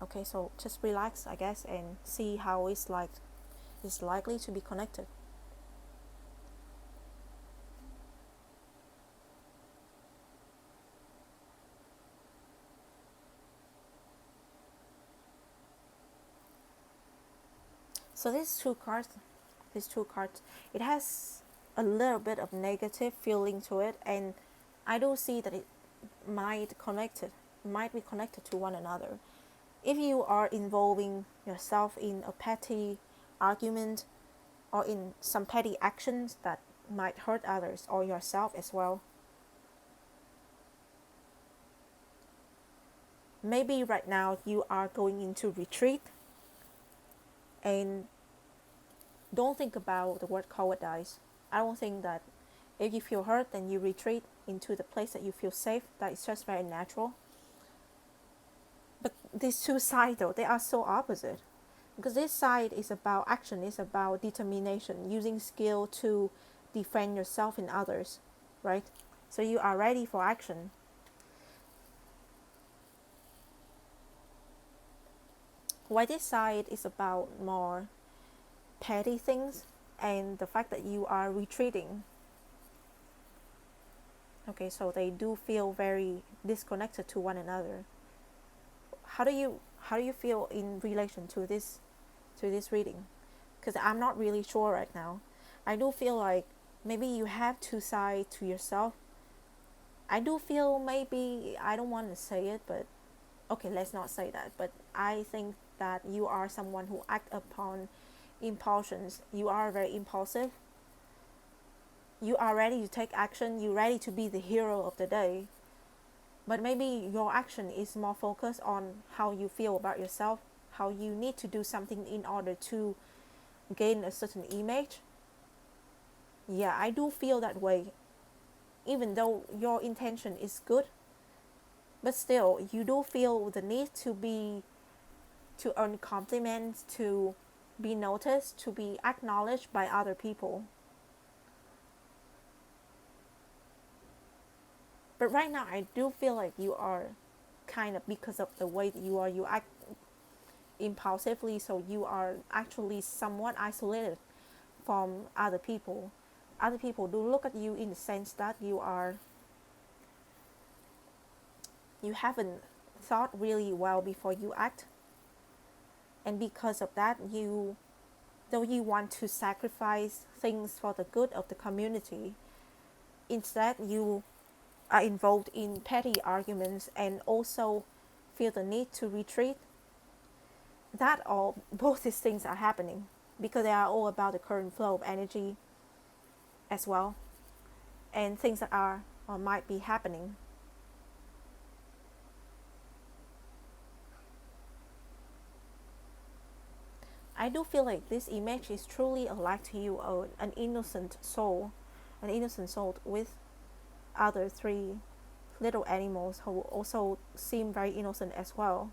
Okay, so just relax, I guess, and see how it's likely to be connected. So these two cards, it has a little bit of negative feeling to it, and I do see that it might be connected to one another. If you are involving yourself in a petty argument or in some petty actions that might hurt others or yourself as well, maybe right now you are going into retreat and don't think about the word cowardice. I don't think that if you feel hurt, then you retreat into the place that you feel safe. That is just very natural. But these two sides, though, they are so opposite. Because this side is about action, it's about determination, using skill to defend yourself and others, right? So you are ready for action. While this side is about more petty things and the fact that you are retreating. Okay, so they do feel very disconnected to one another. how do you feel in relation to this reading? Because I'm not really sure right now. I do feel like maybe you have two sides to yourself. I do feel, maybe, I don't want to say it, but okay, let's not say that. But I think that you are someone who act upon impulsions. You are very impulsive. You are ready to take action. You're ready to be the hero of the day. But maybe your action is more focused on how you feel about yourself, how you need to do something in order to gain a certain image. Yeah, I do feel that way. Even though your intention is good, but still you do feel the need to earn compliments, to be noticed, to be acknowledged by other people. But right now I do feel like you are kind of, because of the way that you act impulsively, so you are actually somewhat isolated from other people. Other people do look at you in the sense that you haven't thought really well before you act, and because of that, though you want to sacrifice things for the good of the community, instead you are involved in petty arguments and also feel the need to retreat. That all, both these things are happening because they are all about the current flow of energy as well, and things that are or might be happening. I do feel like this image is truly alike to you, an innocent soul with other three little animals who also seem very innocent as well.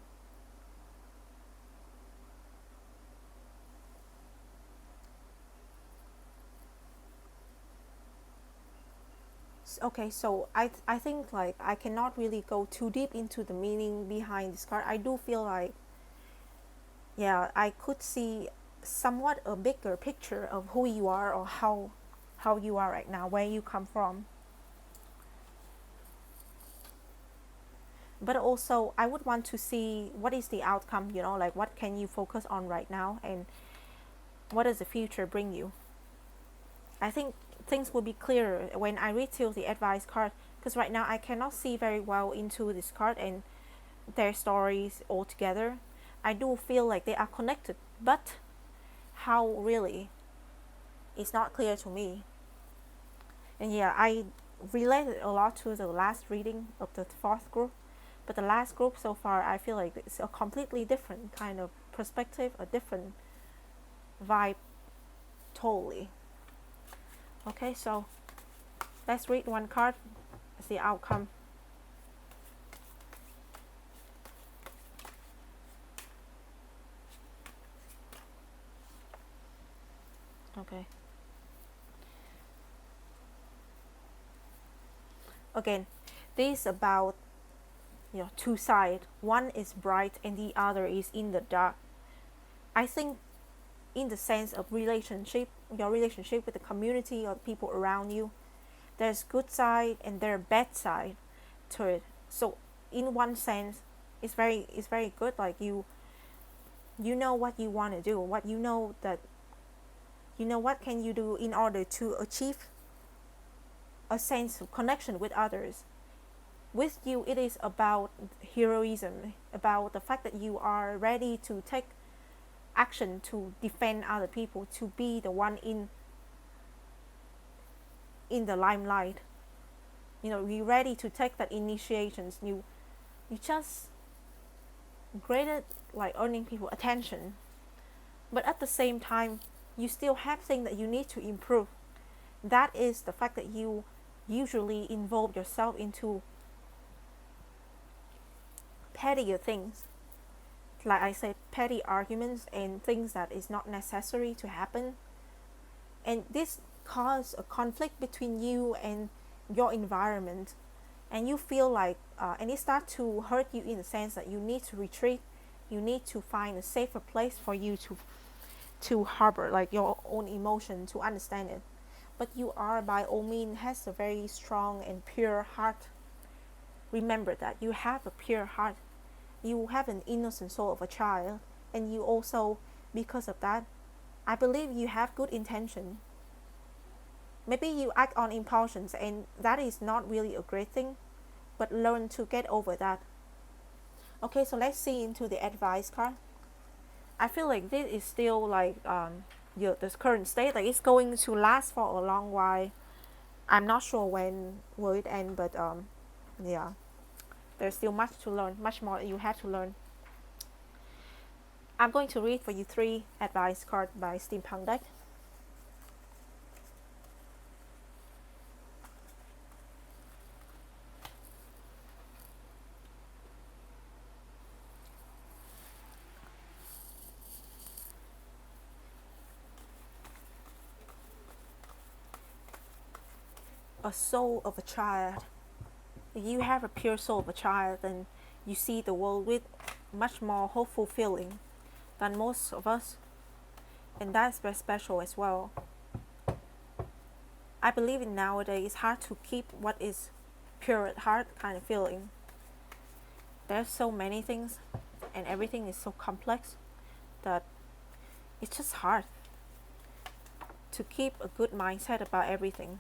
Okay, so I think like I cannot really go too deep into the meaning behind this card. I do feel like, yeah, I could see somewhat a bigger picture of who you are, or how you are right now, where you come from. But also I would want to see what is the outcome, like what can you focus on right now, and what does the future bring you. I think things will be clearer when I read till the advice card, because right now I cannot see very well into this card and their stories all together. I do feel like they are connected, but how really is not clear to me. And yeah, I related a lot to the last reading of the fourth group, but the last group so far, I feel like it's a completely different kind of perspective, a different vibe totally. Okay, so let's read one card as the outcome. Okay. Again, this is about two sides. One is bright and the other is in the dark. I think in the sense of relationship, your relationship with the community or the people around you, there's good side and there's bad side to it. So in one sense, it's very good. Like you know what you want to do, what what can you do in order to achieve a sense of connection with others. With you, it is about heroism, about the fact that you are ready to take action to defend other people, to be the one in the limelight. You're ready to take that initiations. You just great at like earning people attention, but at the same time, you still have things that you need to improve. That is the fact that you usually involve yourself into pettier things, like I said, petty arguments and things that is not necessary to happen, and this cause a conflict between you and your environment, and you feel like and it starts to hurt you in the sense that you need to retreat, you need to find a safer place for you to harbor like your own emotion, to understand it. But you are by all means has a very strong and pure heart. Remember that you have a pure heart. you have an innocent soul of a child, and you also, because of that, I believe you have good intention. Maybe you act on impulsions, and that is not really a great thing, but learn to get over that. Okay, so let's see into the advice card. I feel like this is still like this current state, like it's going to last for a long while. I'm not sure when will it end, but yeah, there's still much to learn, much more you have to learn. I'm going to read for you 3 advice cards by Steampunk deck. A soul of a child. If you have a pure soul of a child, then you see the world with much more hopeful feeling than most of us, and that's very special as well. I believe in nowadays it's hard to keep what is pure at heart kind of feeling. There's so many things, and everything is so complex that it's just hard to keep a good mindset about everything.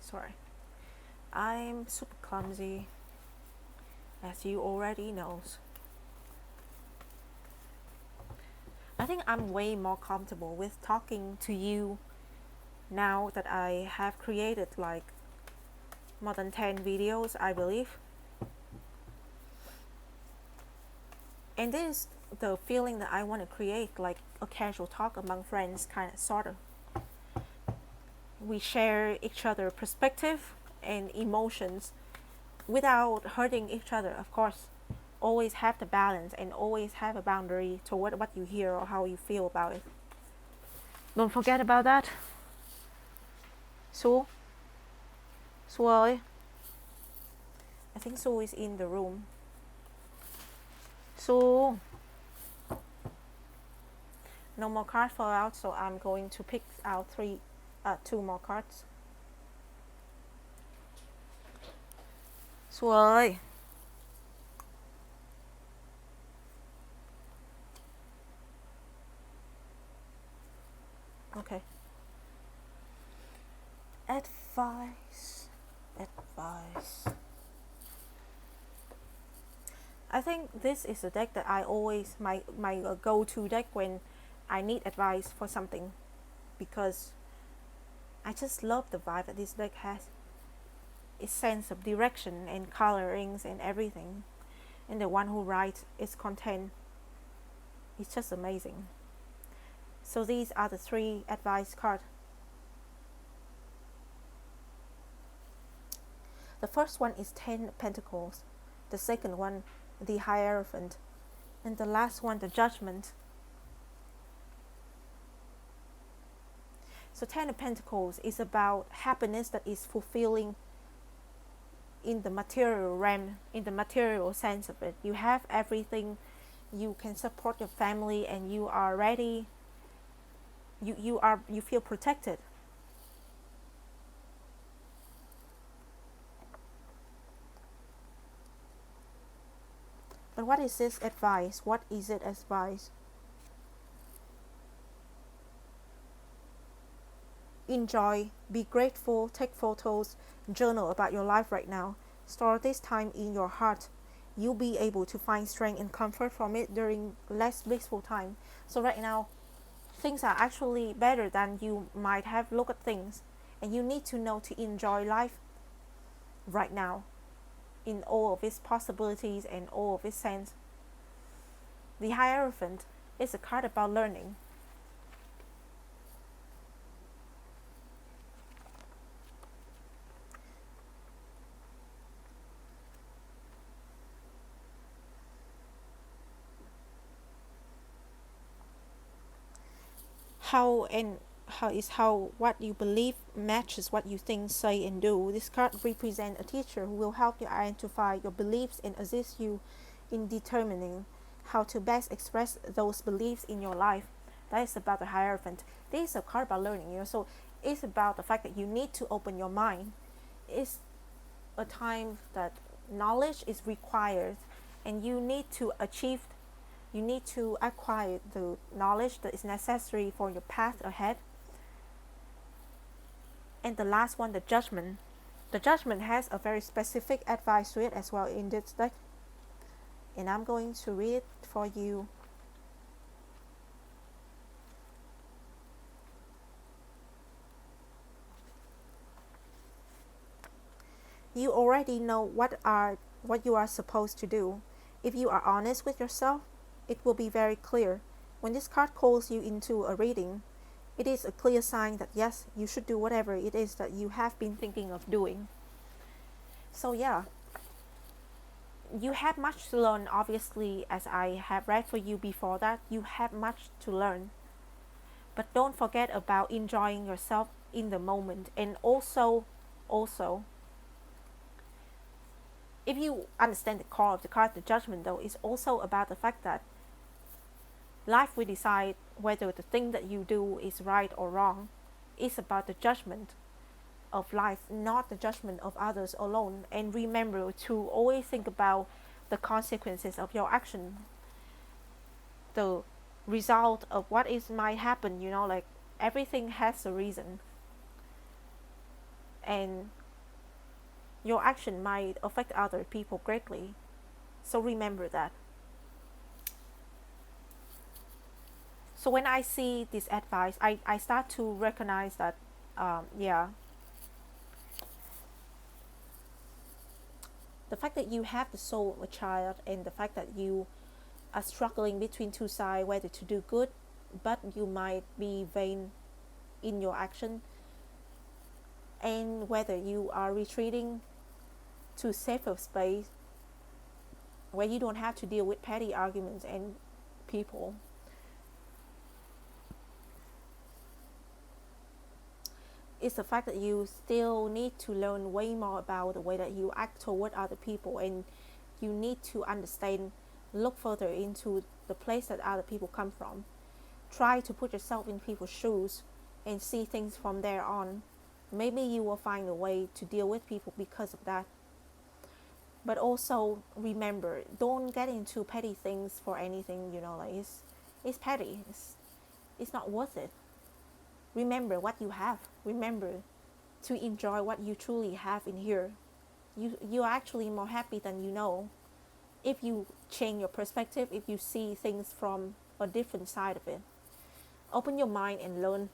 Sorry, I'm super clumsy, as you already knows. I think I'm way more comfortable with talking to you now that I have created like more than 10 videos, I believe. And this is the feeling that I want to create, like a casual talk among friends, kind of, sort of. We share each other perspective and emotions without hurting each other, of course. Always have the balance and always have a boundary toward what you hear or how you feel about it. Don't forget about that. Su ơi. I think Su is in the room. Su. No more cards fall out, so I'm going to pick out 2 more cards. Su ơi. Okay. Advice. I think this is a deck that I always my go-to deck when I need advice for something, because I just love the vibe that this deck has. Its sense of direction and colorings and everything, and the one who writes its content. It's just amazing. So these are the 3 advice cards. The first one is 10 Pentacles. The second one, the Hierophant. And the last one, the Judgment. So 10 of Pentacles is about happiness that is fulfilling in the material realm, in the material sense of it. You have everything, you can support your family, and you are ready. You feel protected. But what is this advice? What is it advice? Enjoy, be grateful, take photos, journal about your life right now. Store this time in your heart. You'll be able to find strength and comfort from it during less blissful time. So right now, things are actually better than you might have looked at things. And you need to know to enjoy life right now in all of its possibilities and all of its sense. The Hierophant is a card about learning. How what you believe matches what you think, say, and do. This card represents a teacher who will help you identify your beliefs and assist you in determining how to best express those beliefs in your life. That is about the Hierophant. This is a card about learning, so it's about the fact that you need to open your mind. It's a time that knowledge is required, and you need to acquire the knowledge that is necessary for your path ahead. And the last one, the judgment. The judgment has a very specific advice to it as well in this deck, and I'm going to read it for you. You already know what you are supposed to do. If you are honest with yourself, it will be very clear. When this card calls you into a reading, it is a clear sign that yes, you should do whatever it is that you have been thinking of doing. So yeah, you have much to learn, obviously, as I have read for you before that. You have much to learn. But don't forget about enjoying yourself in the moment. And also, if you understand the core of the card, the judgment though, is also about the fact that life will decide whether the thing that you do is right or wrong. It's about the judgment of life, not the judgment of others alone. And remember to always think about the consequences of your action, the result of what is might happen, like everything has a reason, and your action might affect other people greatly. So remember that. So when I see this advice, I start to recognize that the fact that you have the soul of a child, and the fact that you are struggling between two sides, whether to do good, but you might be vain in your action, and whether you are retreating to safer space where you don't have to deal with petty arguments and people. It's the fact that you still need to learn way more about the way that you act toward other people, and you need to understand, look further into the place that other people come from. Try to put yourself in people's shoes and see things from there on. Maybe you will find a way to deal with people because of that. But also remember, don't get into petty things for anything, like it's petty. It's not worth it. Remember what you have. Remember to enjoy what you truly have in here. You are actually more happy than you know. If you change your perspective, if you see things from a different side of it. Open your mind and learn.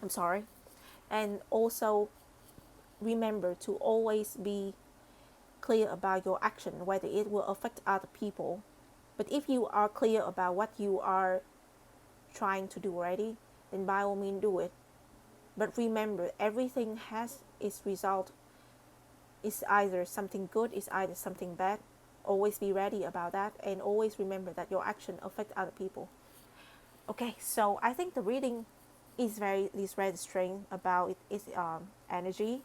I'm sorry. And also remember to always be clear about your action, whether it will affect other people. But if you are clear about what you are trying to do already, then by all means do it. But remember, everything has its result. It's either something good, it's either something bad. Always be ready about that, and always remember that your action affects other people. Okay, so I think the reading is very strange about its energy.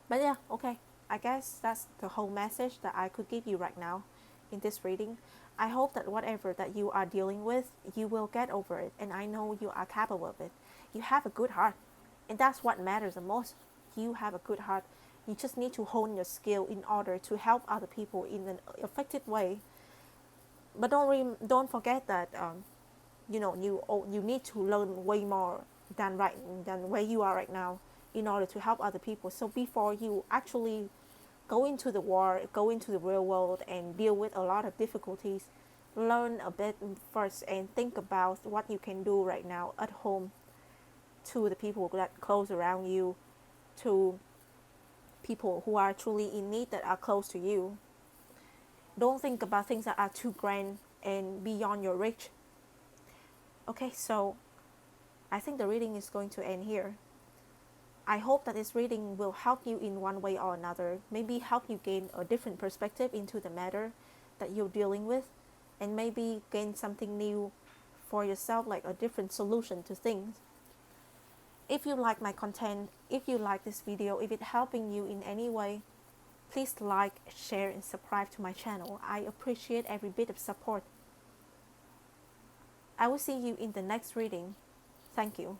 But yeah, okay. I guess that's the whole message that I could give you right now in this reading. I hope that whatever that you are dealing with, you will get over it. And I know you are capable of it. You have a good heart. And that's what matters the most. You have a good heart. You just need to hone your skill in order to help other people in an effective way. But don't forget that you need to learn way more than where you are right now in order to help other people. So before you actually go into the war, go into the real world and deal with a lot of difficulties, learn a bit first and think about what you can do right now at home to the people that close around you, to people who are truly in need that are close to you. Don't think about things that are too grand and beyond your reach. Okay, so I think the reading is going to end here. I hope that this reading will help you in one way or another, maybe help you gain a different perspective into the matter that you're dealing with, and maybe gain something new for yourself, like a different solution to things. If you like my content, if you like this video, if it's helping you in any way, please like, share, and subscribe to my channel. I appreciate every bit of support. I will see you in the next reading. Thank you.